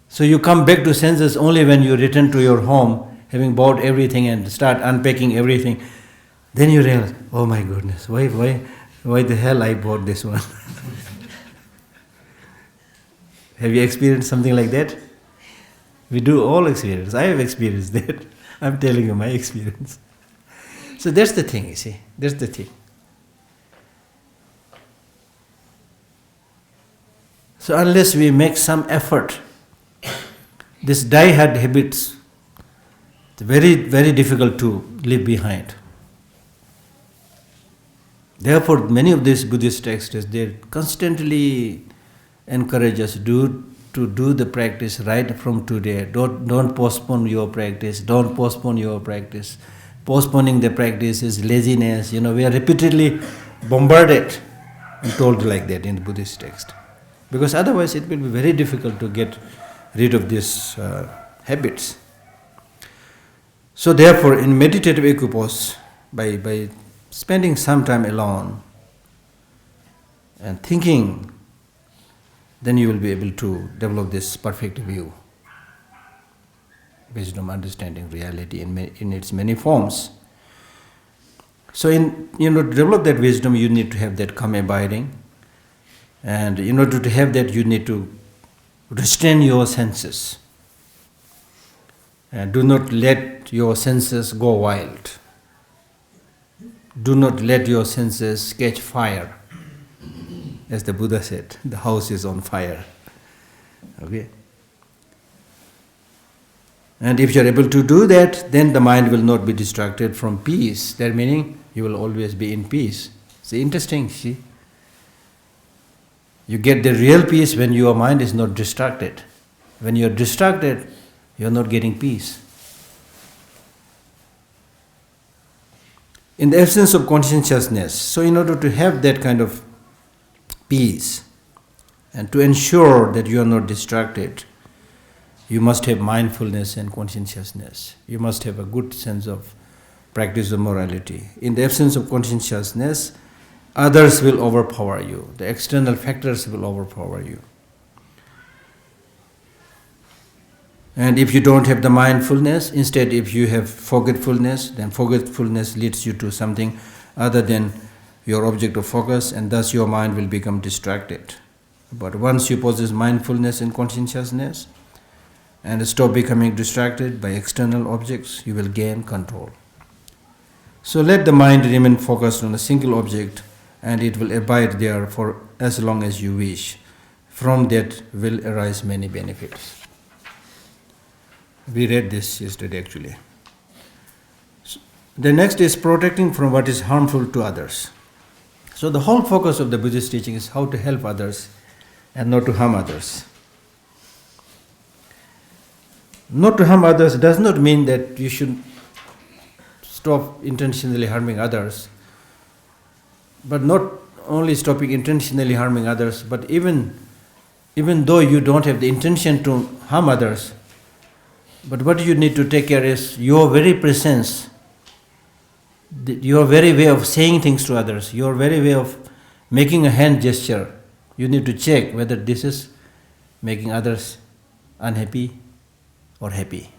So you come back to senses only when you return to your home, having bought everything and start unpacking everything. Then you realize, oh my goodness, why the hell I bought this one? Have you experienced something like that? We do all experience. I have experienced that. I'm telling you my experience. So that's the thing, you see. That's the thing. So unless we make some effort, these die-hard habits, it's very, very difficult to leave behind. Therefore, many of these Buddhist texts, they constantly encourage us to do the practice right from today. Don't postpone your practice. Don't postpone your practice. Postponing the practice is laziness. We are repeatedly bombarded and told like that in the Buddhist text. Because otherwise it will be very difficult to get rid of these habits. So therefore, in meditative equipoise, by spending some time alone and thinking, then you will be able to develop this perfect view, wisdom, understanding reality in its many forms. So to develop that wisdom, you need to have that calm abiding, and in order to have that, you need to restrain your senses, and do not let your senses go wild. Do not let your senses catch fire. As the Buddha said, the house is on fire. Okay? And if you are able to do that, then the mind will not be distracted from peace. That meaning you will always be in peace. It's interesting, see? You get the real peace when your mind is not distracted. When you are distracted, you are not getting peace. In the absence of conscientiousness, so in order to have that kind of peace and to ensure that you are not distracted, you must have mindfulness and conscientiousness. You must have a good sense of practice of morality. In the absence of conscientiousness, others will overpower you. The external factors will overpower you. And if you don't have the mindfulness, instead if you have forgetfulness, then forgetfulness leads you to something other than your object of focus, and thus your mind will become distracted. But once you possess mindfulness and conscientiousness and stop becoming distracted by external objects, you will gain control. So let the mind remain focused on a single object, and it will abide there for as long as you wish. From that will arise many benefits. We read this yesterday actually. The next is protecting from what is harmful to others. So the whole focus of the Buddhist teaching is how to help others and not to harm others. Not to harm others does not mean that you should stop intentionally harming others, but not only stopping intentionally harming others, but even though you don't have the intention to harm others, but what you need to take care is your very presence, your very way of saying things to others, your very way of making a hand gesture. You need to check whether this is making others unhappy or happy.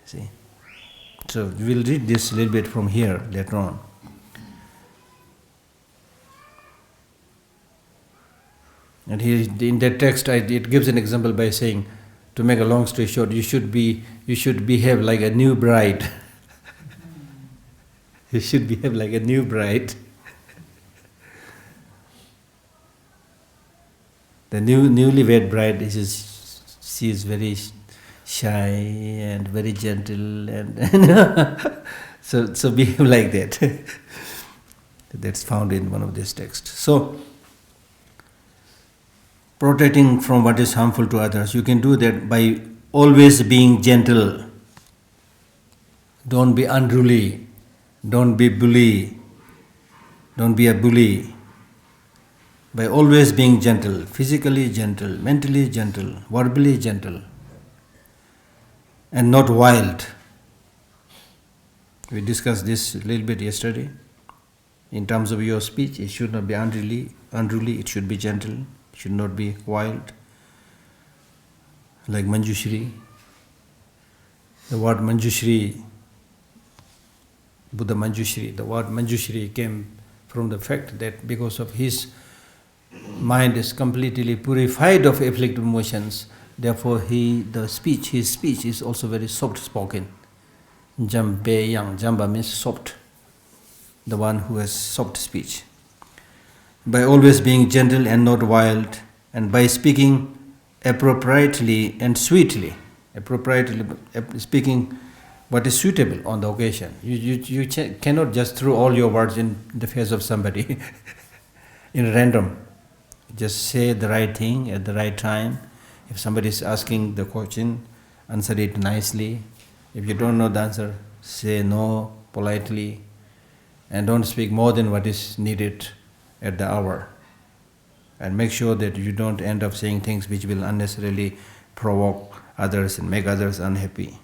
See? So we'll read this a little bit from here later on. And here in that text, it gives an example by saying, to make a long story short, you should behave like a new bride. You should behave like a new bride. The newlywed bride she is very shy and very gentle, and so behave like that. That's found in one of these texts. So, protecting from what is harmful to others, you can do that by always being gentle. Don't be unruly. Don't be bully. Don't be a bully. By always being gentle, physically gentle, mentally gentle, verbally gentle, and not wild. We discussed this a little bit yesterday. In terms of your speech, it should not be unruly, it should be gentle, it should not be wild. Like Manjushri. The word Manjushri, Buddha Manjushri, the word Manjushri came from the fact that because of his mind is completely purified of afflictive emotions, therefore his speech is also very soft spoken. Jambe yang, Jamba means soft, the one who has soft speech. By always being gentle and not wild, and by speaking appropriately and sweetly, speaking what is suitable on the occasion. You cannot just throw all your words in the face of somebody in random. Just say the right thing at the right time. If somebody is asking the question, answer it nicely. If you don't know the answer, say no politely, and don't speak more than what is needed at the hour. And make sure that you don't end up saying things which will unnecessarily provoke others and make others unhappy.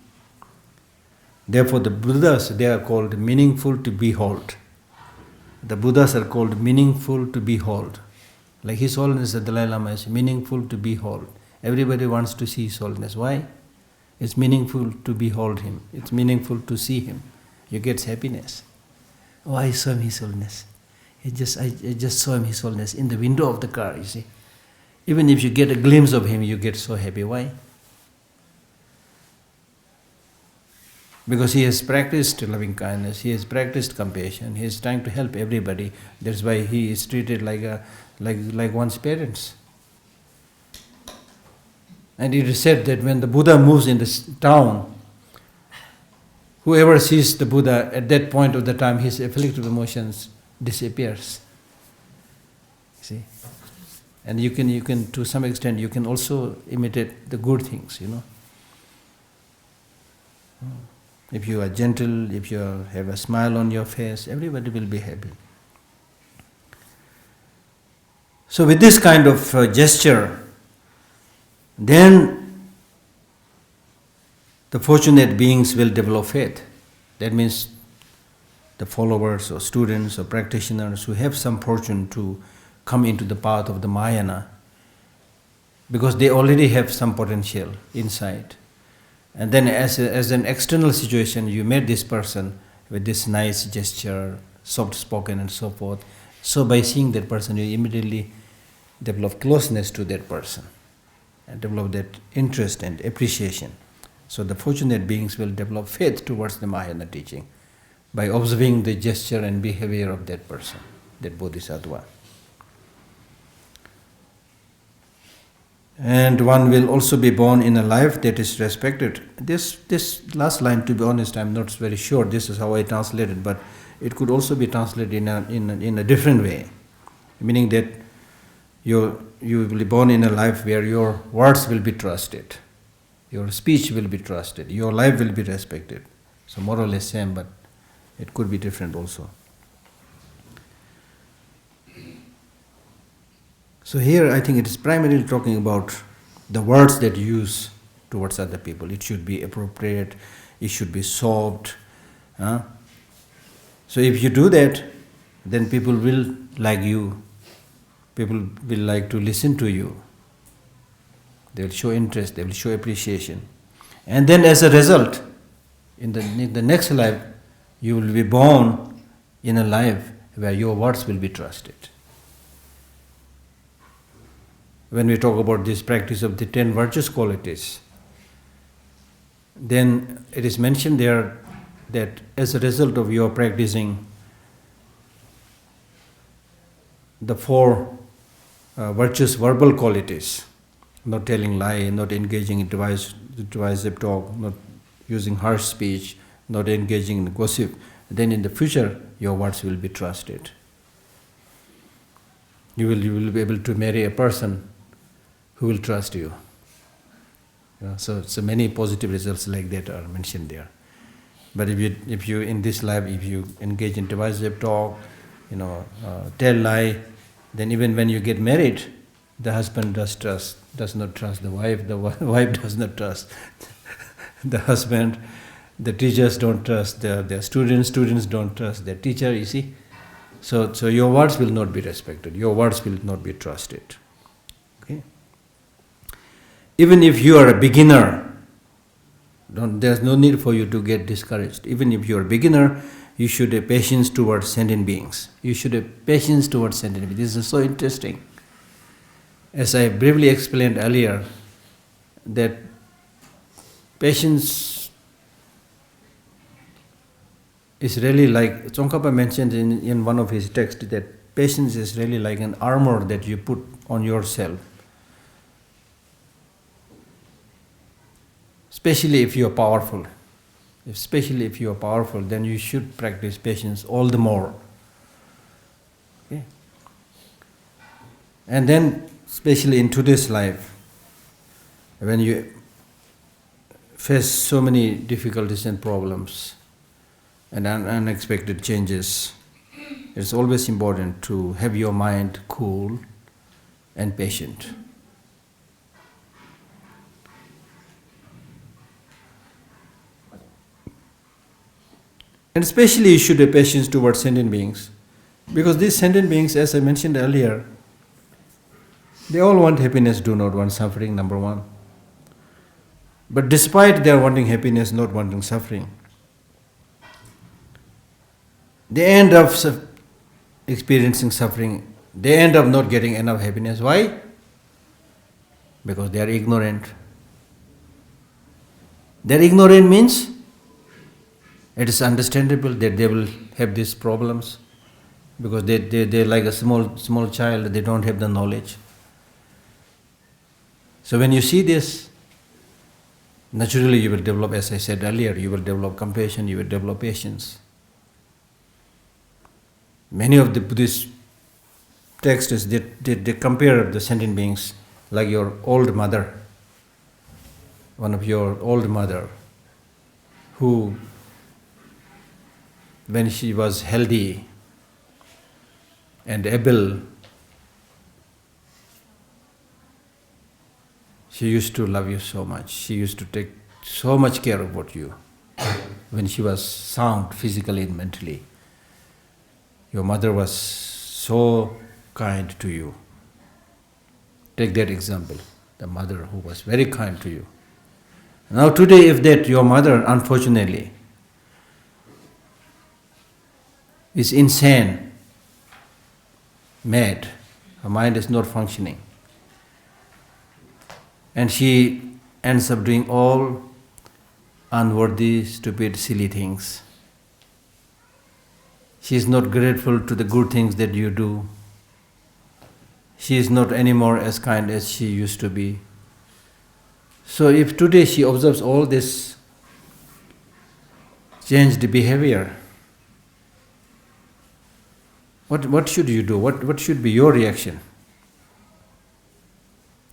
Therefore, the Buddhas, they are called meaningful to behold. The Buddhas are called meaningful to behold. Like His Holiness the Dalai Lama is meaningful to behold. Everybody wants to see His Holiness. Why? It's meaningful to behold Him. It's meaningful to see Him. You get happiness. Oh, I saw Him, His Holiness. I just saw Him, His Holiness, in the window of the car, you see. Even if you get a glimpse of Him, you get so happy. Why? Because he has practiced loving kindness, he has practiced compassion, he is trying to help everybody. That's why he is treated like one's parents. And it is said that when the Buddha moves in this town, whoever sees the Buddha at that point of the time, his afflictive emotions disappears. See? And you can to some extent, you can also imitate the good things, you know. If you are gentle, if you have a smile on your face, everybody will be happy. So with this kind of gesture, then the fortunate beings will develop faith. That means the followers or students or practitioners who have some fortune to come into the path of the Mahayana, because they already have some potential inside. And then as an external situation, you met this person with this nice gesture, soft-spoken and so forth. So by seeing that person, you immediately develop closeness to that person and develop that interest and appreciation. So the fortunate beings will develop faith towards the Mahayana teaching by observing the gesture and behavior of that person, that bodhisattva. And one will also be born in a life that is respected. This last line, to be honest, I'm not very sure. This is how I translate it, but it could also be translated in a different way, meaning that you will be born in a life where your words will be trusted, your speech will be trusted, your life will be respected. So more or less same, but it could be different also. So here I think it is primarily talking about the words that you use towards other people. It should be appropriate, it should be soft. So if you do that, then people will like you, people will like to listen to you. They will show interest, they will show appreciation. And then as a result, in the next life, you will be born in a life where your words will be trusted. When we talk about this practice of the 10 virtuous qualities, then it is mentioned there that as a result of your practicing the 4 virtuous verbal qualities, not telling lie, not engaging in divisive talk, not using harsh speech, not engaging in gossip, then in the future your words will be trusted. You will be able to marry a person who will trust you. So many positive results like that are mentioned there. But if you in this life, if you engage in divisive talk, tell lie, then even when you get married, the husband does not trust the wife wife does not trust the husband, the teachers don't trust their students don't trust their teacher, you see. So your words will not be respected, your words will not be trusted. Okay? Even if you are a beginner, there's no need for you to get discouraged. Even if you are a beginner, you should have patience towards sentient beings. You should have patience towards sentient beings. This is so interesting. As I briefly explained earlier, that patience is really like, Tsongkhapa mentioned in one of his texts, that patience is really like an armor that you put on yourself. Especially if you are powerful. especially if you are powerful, then you should practice patience all the more. Okay? And then, especially in today's life, when you face so many difficulties and problems and unexpected changes, it's always important to have your mind cool and patient. And especially you should have patience towards sentient beings, because these sentient beings, as I mentioned earlier, they all want happiness, do not want suffering, number one. But despite their wanting happiness, not wanting suffering, they end up experiencing suffering. They end up not getting enough happiness. Why? Because they are ignorant. They're ignorant means it is understandable that they will have these problems, because they're like a small child, they don't have the knowledge. So when you see this, naturally you will develop, as I said earlier, you will develop compassion, you will develop patience. Many of the Buddhist texts, they compare the sentient beings like your old mother, one of your old mother, who, when she was healthy and able, she used to love you so much. She used to take so much care about you when she was sound physically and mentally. Your mother was so kind to you. Take that example, the mother who was very kind to you. Now today, if that your mother, unfortunately, is insane, mad, her mind is not functioning, and she ends up doing all unworthy, stupid, silly things. She is not grateful to the good things that you do. She is not anymore as kind as she used to be. So if today she observes all this changed behavior, what should you do? What should be your reaction?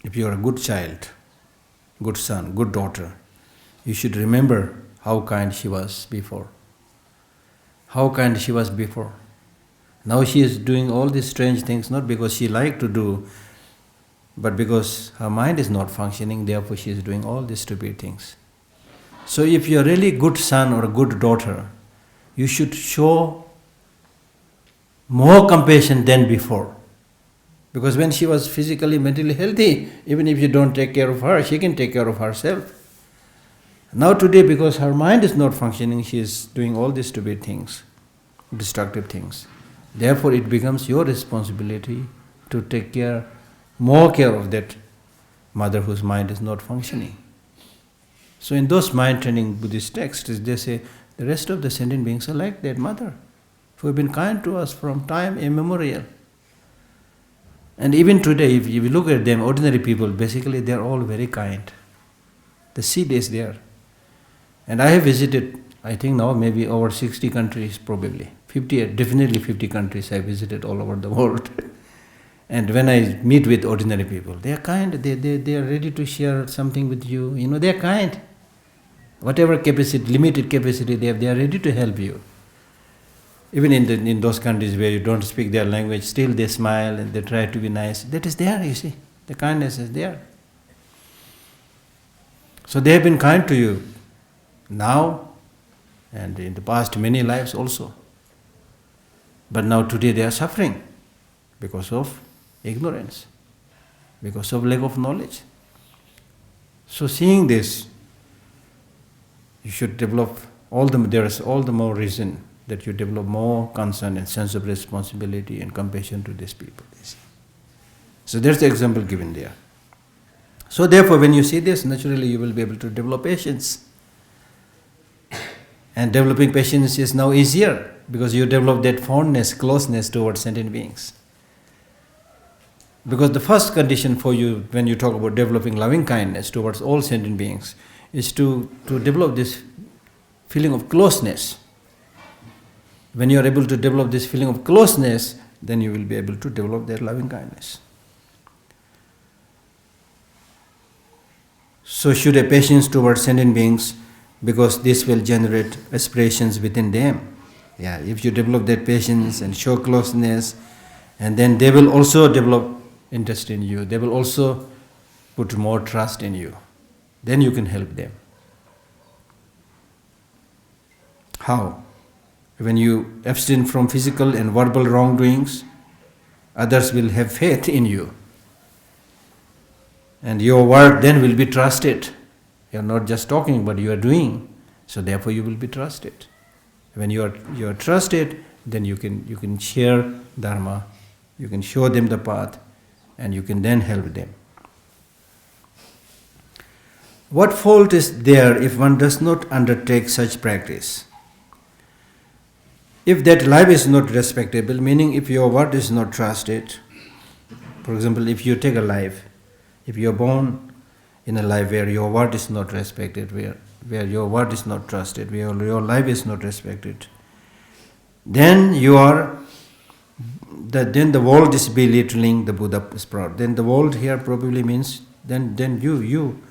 If you are a good child, good son, good daughter, you should remember how kind she was before. How kind she was before. Now she is doing all these strange things, not because she liked to do, but because her mind is not functioning, therefore she is doing all these stupid things. So if you are really good son or a good daughter, you should show more compassion than before. Because when she was physically, mentally healthy, even if you don't take care of her, she can take care of herself. Now today, because her mind is not functioning, she is doing all these stupid things, destructive things. Therefore, it becomes your responsibility to take more care of that mother whose mind is not functioning. So in those mind training Buddhist texts, they say the rest of the sentient beings are like that mother, who have been kind to us from time immemorial. And even today, if you look at them, ordinary people, basically they are all very kind. The seed is there. And I have visited, I think now maybe over 60 countries probably. Definitely 50 countries I visited all over the world. And when I meet with ordinary people, they are kind, they are ready to share something with you. They are kind. Whatever capacity, limited capacity they have, they are ready to help you. Even in those countries where you don't speak their language, still they smile and they try to be nice. That is there, you see. The kindness is there. So they have been kind to you now and in the past many lives also. But now today they are suffering because of ignorance, because of lack of knowledge. So seeing this, you should develop there is all the more reason that you develop more concern and sense of responsibility and compassion to these people. So there's the example given there. So therefore, when you see this, naturally you will be able to develop patience. And developing patience is now easier because you develop that fondness, closeness towards sentient beings. Because the first condition for you, when you talk about developing loving kindness towards all sentient beings, is to develop this feeling of closeness. When you are able to develop this feeling of closeness, then you will be able to develop their loving kindness. So should a patience towards sentient beings, because this will generate aspirations within them. Yeah, if you develop that patience and show closeness, and then they will also develop interest in you. They will also put more trust in you. Then you can help them. How? When you abstain from physical and verbal wrongdoings, others will have faith in you. And your word then will be trusted. You are not just talking, but you are doing. So therefore you will be trusted. When you are trusted, then you can share Dharma, you can show them the path, and you can then help them. What fault is there if one does not undertake such practice? If that life is not respectable, meaning if your word is not trusted, for example, if you take a life, if you are born in a life where your word is not respected, where your word is not trusted, where your life is not respected, then then the world is belittling the Buddha sprout. Then the world here probably means then you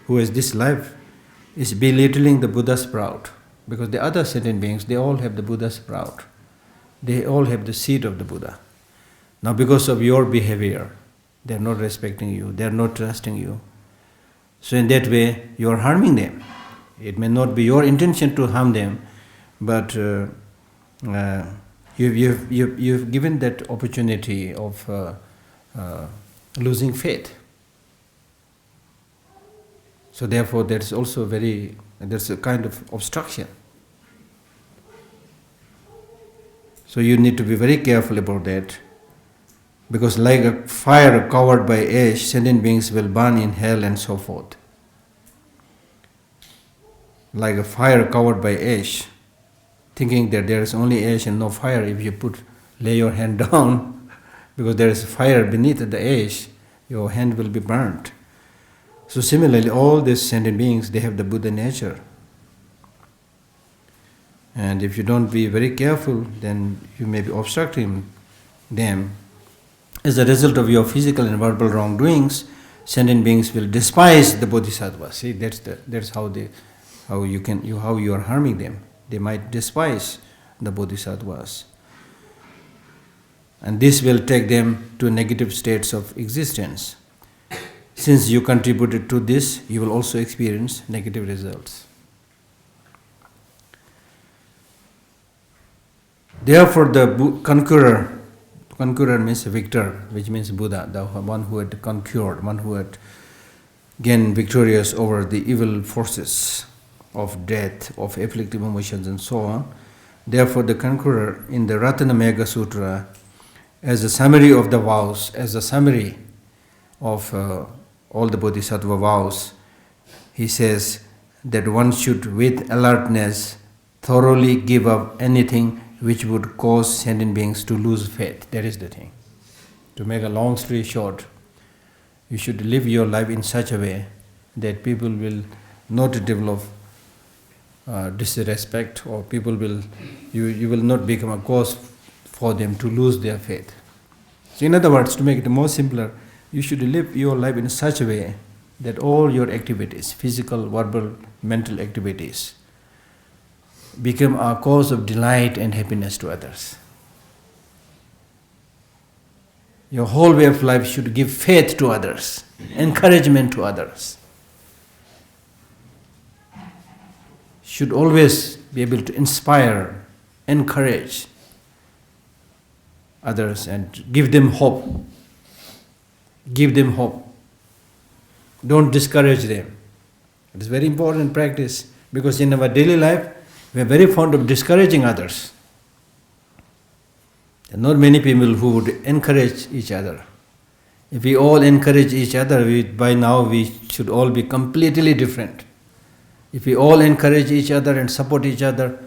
who has this life is belittling the Buddha sprout. Because the other sentient beings, they all have the Buddha sprout. They all have the seed of the Buddha. Now because of your behavior, they are not respecting you, they are not trusting you. So in that way, you are harming them. It may not be your intention to harm them, but you've given that opportunity of losing faith. So therefore, there's also there's a kind of obstruction. So you need to be very careful about that, because like a fire covered by ash, sentient beings will burn in hell and so forth. Like a fire covered by ash, thinking that there is only ash and no fire. If you lay your hand down, because there is fire beneath the ash, your hand will be burnt. So similarly, all these sentient beings, they have the Buddha nature. And if you don't be very careful, then you may be obstructing them. As a result of your physical and verbal wrongdoings, sentient beings will despise the bodhisattvas. See, that's how you are harming them. They might despise the bodhisattvas. And this will take them to negative states of existence. Since you contributed to this, you will also experience negative results. Therefore, the conqueror means victor, which means Buddha, the one who had conquered, one who had gained victorious over the evil forces of death, of afflictive emotions, and so on. Therefore, the conqueror in the Ratanamegha Sutra, as a summary of the vows, as a summary of all the bodhisattva vows, he says that one should with alertness thoroughly give up anything which would cause sentient beings to lose faith. That is the thing. To make a long story short, you should live your life in such a way that people will not develop disrespect, or you will not become a cause for them to lose their faith. So in other words, to make it more simpler, you should live your life in such a way that all your activities, physical, verbal, mental activities, become a cause of delight and happiness to others. Your whole way of life should give faith to others, encouragement to others. Should always be able to inspire, encourage others and give them hope. Give them hope. Don't discourage them. It is very important practice, because in our daily life, we are very fond of discouraging others. There are not many people who would encourage each other. If we all encourage each other, by now we should all be completely different. If we all encourage each other and support each other,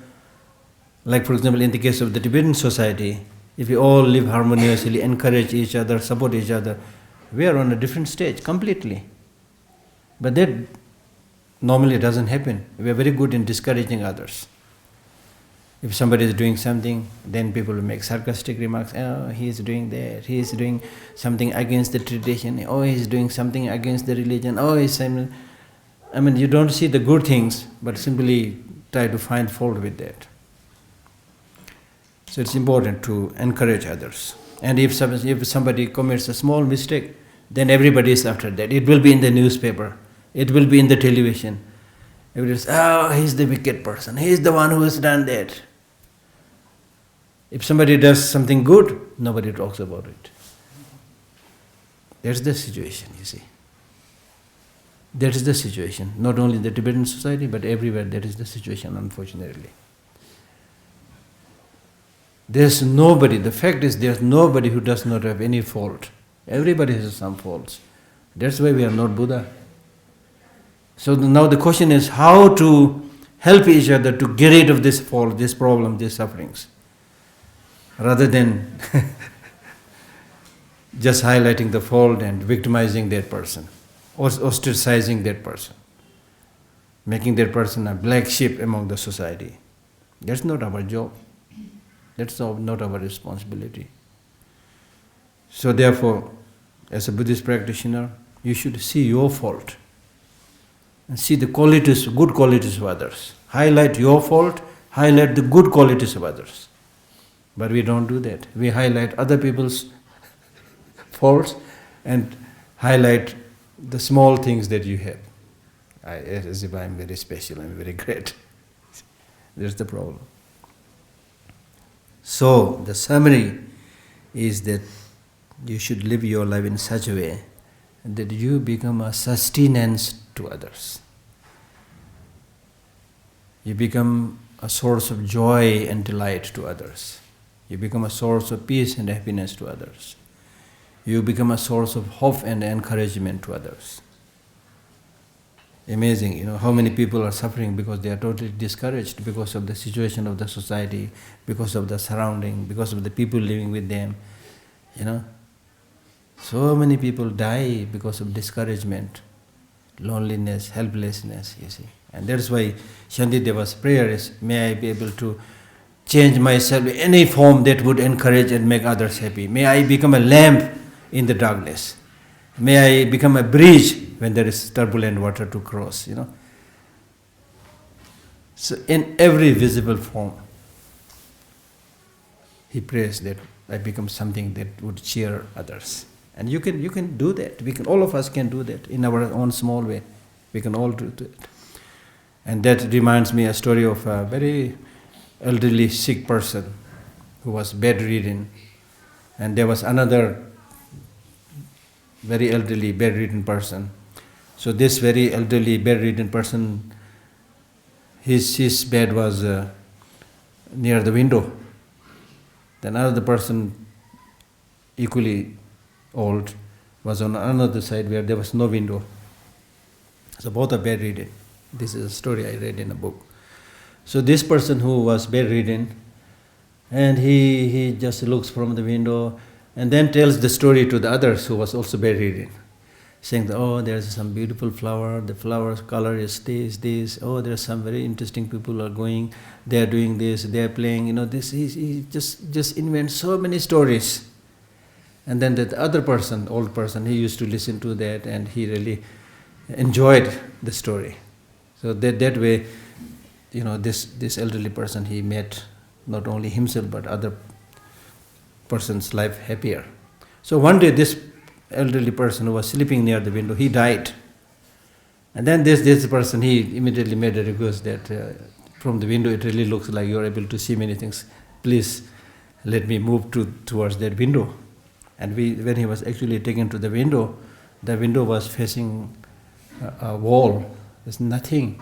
like for example in the case of the Tibetan society, if we all live harmoniously, encourage each other, support each other, we are on a different stage completely. But that normally doesn't happen. We are very good in discouraging others. If somebody is doing something, then people will make sarcastic remarks. Oh, he is doing that. He is doing something against the tradition. Oh, he is doing something against the religion. Oh, he's... I mean, you don't see the good things, but simply try to find fault with that. So it's important to encourage others. And if somebody commits a small mistake, then everybody is after that. It will be in the newspaper. It will be in the television. Everybody says, oh, he's the wicked person. He's the one who has done that. If somebody does something good, nobody talks about it. That's the situation, you see. That is the situation. Not only in the Tibetan society, but everywhere that is the situation, unfortunately. There's nobody, the fact is there's nobody who does not have any fault. Everybody has some faults. That's why we are not Buddha. So now the question is how to help each other to get rid of this fault, this problem, these sufferings, rather than just highlighting the fault and victimizing that person, or ostracizing that person, making that person a black sheep among the society. That's not our job. That's not our responsibility. So therefore, as a Buddhist practitioner, you should see your fault and see the qualities, good qualities of others. Highlight your fault, highlight the good qualities of others. But we don't do that. We highlight other people's faults and highlight the small things that you have. As if I'm very special, I'm very great. That's the problem. So, the summary is that you should live your life in such a way that you become a sustenance to others. You become a source of joy and delight to others. You become a source of peace and happiness to others. You become a source of hope and encouragement to others. Amazing, how many people are suffering because they are totally discouraged because of the situation of the society, because of the surrounding, because of the people living with them, So many people die because of discouragement, loneliness, helplessness, you see. And that's why Shantideva's prayer is, may I be able to change myself in any form that would encourage and make others happy. May I become a lamp in the darkness. May I become a bridge when there is turbulent water to cross, So in every visible form, he prays that I become something that would cheer others. And you can do that. All of us can do that in our own small way. We can all do it. And that reminds me a story of a very elderly sick person who was bedridden. And there was another very elderly bedridden person. So this very elderly bedridden person, his bed was near the window. Then another person, equally old, was on another side where there was no window. So both are bedridden. This is a story I read in a book. So this person who was bedridden, and he just looks from the window and then tells the story to the others who was also bedridden, saying that, oh, there's some beautiful flower, the flower's color is this, oh, there's some very interesting people are going, they're doing this, they're playing, this, he just invents so many stories. And then the other person, old person, he used to listen to that and he really enjoyed the story. So that way, this elderly person, he made not only himself but other person's life happier. So one day this elderly person who was sleeping near the window, he died. And then this person, he immediately made a request that from the window it really looks like you're able to see many things. Please let me move towards that window. And when he was actually taken to the window was facing a wall. There's nothing.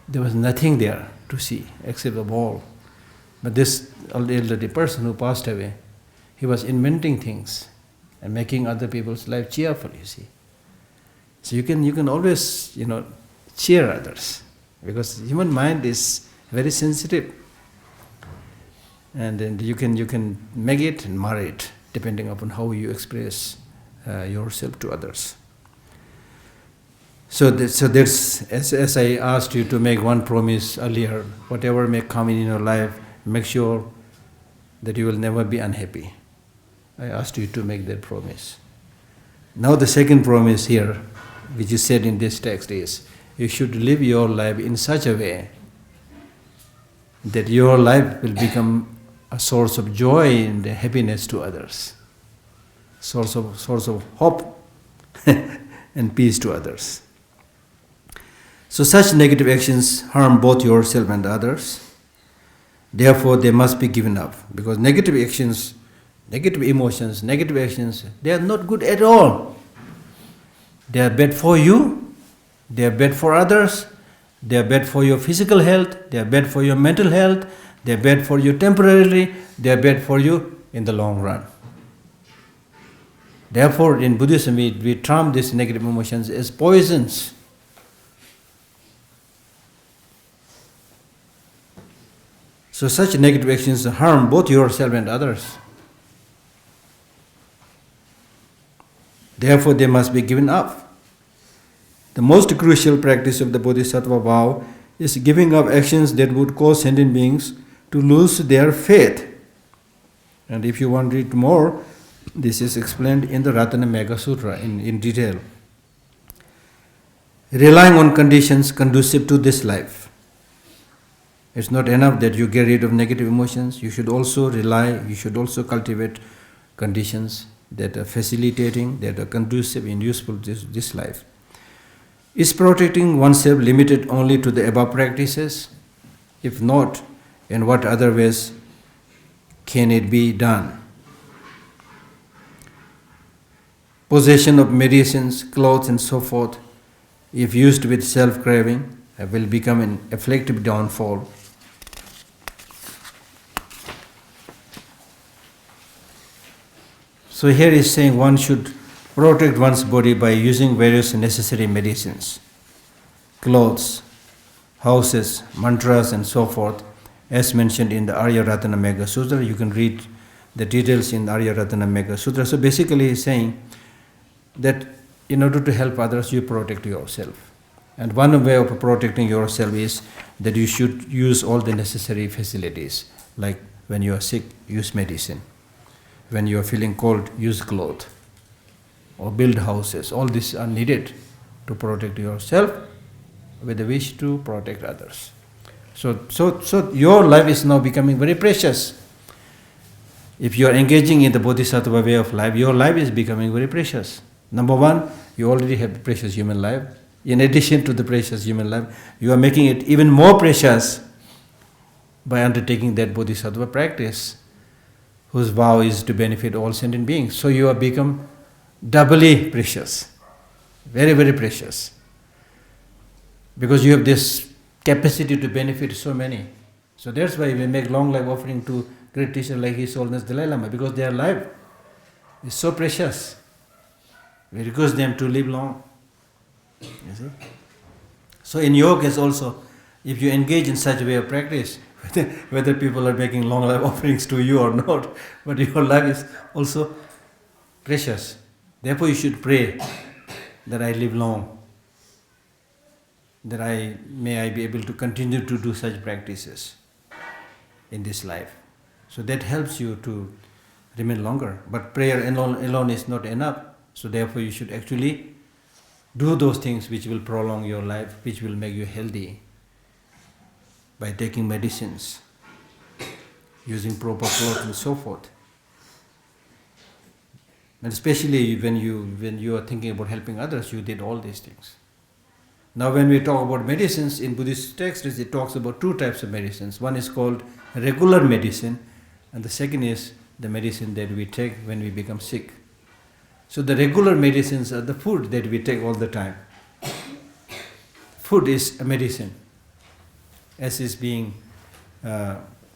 There was nothing there to see except a wall. But this elderly person who passed away, he was inventing things and making other people's life cheerful, you see. So you can always, cheer others, because human mind is very sensitive. And then you can make it and mar it, depending upon how you express yourself to others. So that's as I asked you to make one promise earlier, whatever may come in your life, make sure that you will never be unhappy. I asked you to make that promise. Now the second promise here, which is said in this text, is you should live your life in such a way that your life will become a source of joy and happiness to others, source of hope and peace to others. So such negative actions harm both yourself and others. Therefore, they must be given up, because negative actions, negative emotions, negative actions, they are not good at all. They are bad for you, they are bad for others, they are bad for your physical health, they are bad for your mental health, they are bad for you temporarily, they are bad for you in the long run. Therefore, in Buddhism, we term these negative emotions as poisons. So such negative actions harm both yourself and others. Therefore, they must be given up. The most crucial practice of the Bodhisattva vow is giving up actions that would cause sentient beings to lose their faith. And if you want to read more, this is explained in the Ratanamagga Sutra in detail. Relying on conditions conducive to this life. It's not enough that you get rid of negative emotions. You should also cultivate conditions that are facilitating, that are conducive and useful to this life. Is protecting oneself limited only to the above practices? If not, in what other ways can it be done? Possession of medicines, clothes and so forth, if used with self-craving, will become an afflictive downfall. So here is saying one should protect one's body by using various necessary medicines, clothes, houses, mantras and so forth, as mentioned in the Arya Ratanamagga Sutra. You can read the details in the Arya Ratanamagga Sutra. So basically he's saying that in order to help others, you protect yourself. And one way of protecting yourself is that you should use all the necessary facilities. Like when you are sick, use medicine. When you are feeling cold, use clothes. Or build houses. All these are needed to protect yourself with the wish to protect others. So your life is now becoming very precious. If you are engaging in the Bodhisattva way of life, your life is becoming very precious. Number one, you already have a precious human life. In addition to the precious human life, you are making it even more precious by undertaking that Bodhisattva practice, whose vow is to benefit all sentient beings. So you have become doubly precious, very, very precious, because you have this capacity to benefit so many. So that's why we make long life offering to great teachers like His Holiness Dalai Lama, because their life is so precious. We request them to live long. You see? So in yoga is also, if you engage in such a way of practice, whether people are making long life offerings to you or not, but your life is also precious. Therefore you should pray that I live long, that may I be able to continue to do such practices in this life. So that helps you to remain longer. But prayer alone is not enough. So therefore you should actually do those things which will prolong your life, which will make you healthy, by taking medicines, using proper clothes and so forth. And especially when you are thinking about helping others, you did all these things. Now when we talk about medicines, in Buddhist texts it talks about two types of medicines. One is called regular medicine, and the second is the medicine that we take when we become sick. So the regular medicines are the food that we take all the time. Food is a medicine, as is being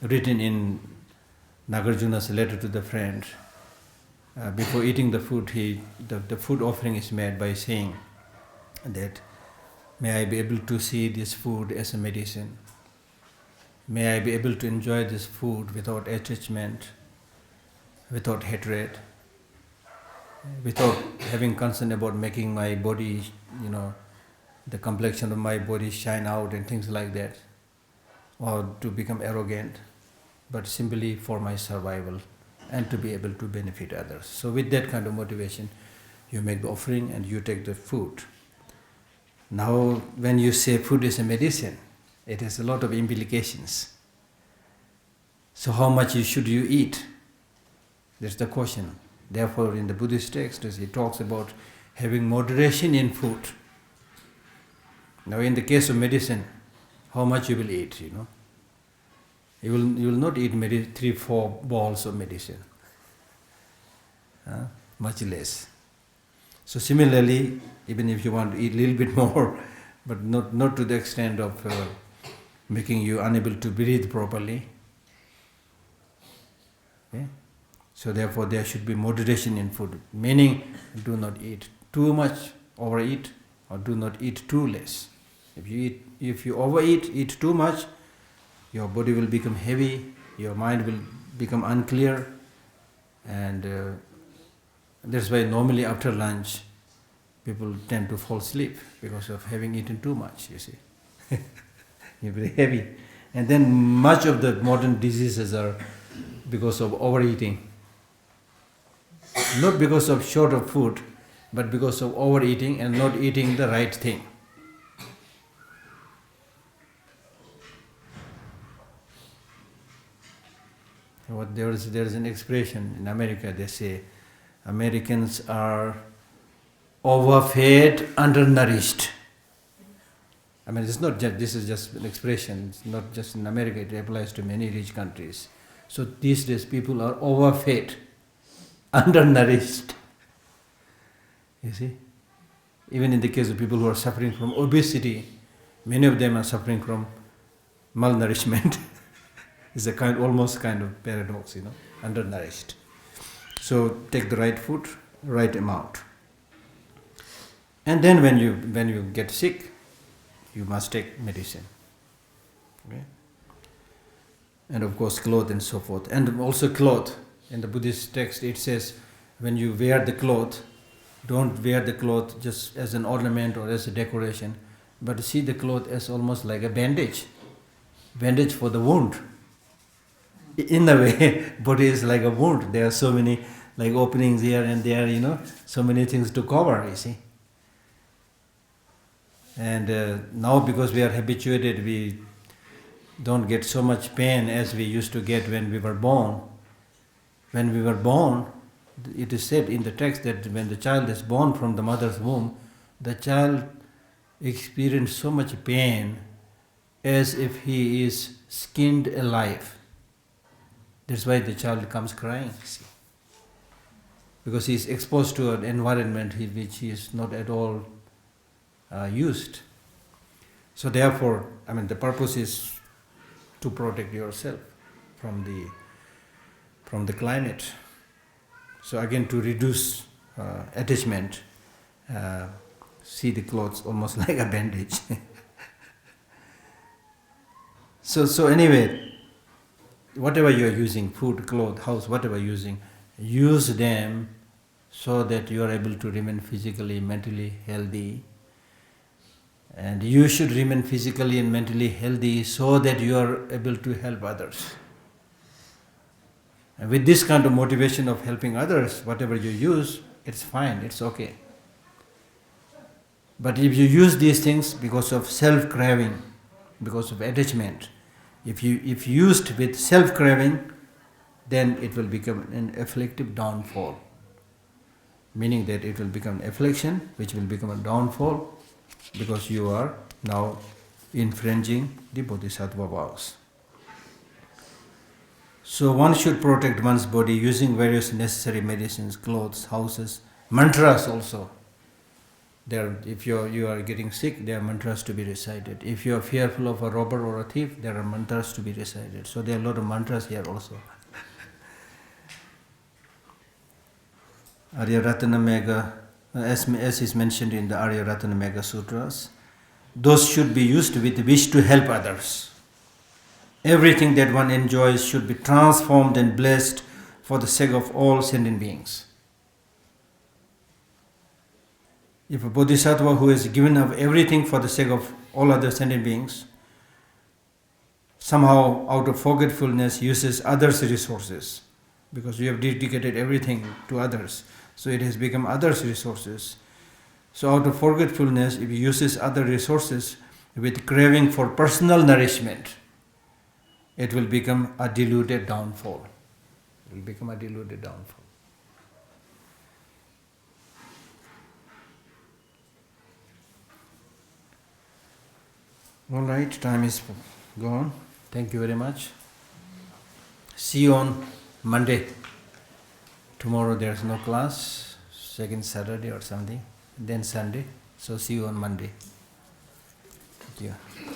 written in Nagarjuna's letter to the friend. Before eating the food, the food offering is made by saying that, may I be able to see this food as a medicine. May I be able to enjoy this food without attachment, without hatred, without having concern about making my body, the complexion of my body shine out and things like that, or to become arrogant, but simply for my survival and to be able to benefit others. So with that kind of motivation, you make the offering and you take the food. Now, when you say food is a medicine, it has a lot of implications. So how much should you eat? That's the question. Therefore, in the Buddhist text, it talks about having moderation in food. Now, in the case of medicine, how much you will eat, You will not eat maybe 3-4 balls of medicine. Much less. So similarly, even if you want to eat a little bit more, but not to the extent of making you unable to breathe properly. Okay? So therefore there should be moderation in food, meaning do not eat too much, overeat, or do not eat too less. If you overeat, eat too much, your body will become heavy, your mind will become unclear, and that's why normally after lunch people tend to fall asleep because of having eaten too much, you see. You're very heavy. And then much of the modern diseases are because of overeating. Not because of short of food, but because of overeating and not eating the right thing. There is an expression in America, they say, Americans are overfed, undernourished. I mean, this is just an expression, it's not just in America, it applies to many rich countries. So these days people are overfed, undernourished. You see? Even in the case of people who are suffering from obesity, many of them are suffering from malnourishment. It's almost kind of paradox, undernourished. So take the right food, right amount. And then when you get sick, you must take medicine. Okay? And of course cloth and so forth. And also cloth. In the Buddhist text it says, when you wear the cloth, don't wear the cloth just as an ornament or as a decoration, but see the cloth as almost like a bandage for the wound. In a way, body is like a wound. There are so many openings here and there, so many things to cover, you see. And now because we are habituated, we don't get so much pain as we used to get when we were born. When we were born, it is said in the text that when the child is born from the mother's womb, the child experiences so much pain as if he is skinned alive. That's why the child comes crying, see. Because he is exposed to an environment which he is not at all used. So therefore, the purpose is to protect yourself from the climate. So again, to reduce attachment, see the clothes almost like a bandage. So anyway, whatever you are using, food, clothes, house, whatever you're using, use them so that you are able to remain physically, mentally healthy. And you should remain physically and mentally healthy so that you are able to help others. And with this kind of motivation of helping others, whatever you use, it's fine, it's okay. But if you use these things because of self-craving, because of attachment, if used with self-craving, then it will become an afflictive downfall. Meaning that it will become an affliction, which will become a downfall, because you are now infringing the bodhisattva vows. So one should protect one's body using various necessary medicines, clothes, houses, mantras also. If you are getting sick, there are mantras to be recited. If you are fearful of a robber or a thief, there are mantras to be recited. So there are a lot of mantras here also. Arya Ratana Mega, as is mentioned in the Arya Ratana Mega Sutras, those should be used with wish to help others. Everything that one enjoys should be transformed and blessed for the sake of all sentient beings. If a bodhisattva who has given up everything for the sake of all other sentient beings, somehow out of forgetfulness uses others' resources, because you have dedicated everything to others, so it has become others' resources. So out of forgetfulness, if he uses other resources with craving for personal nourishment, it will become a deluded downfall. It will become a deluded downfall. All right, time is gone. Thank you very much. See you on Monday. Tomorrow there is no class, second Saturday or something, then Sunday. So see you on Monday. Thank you.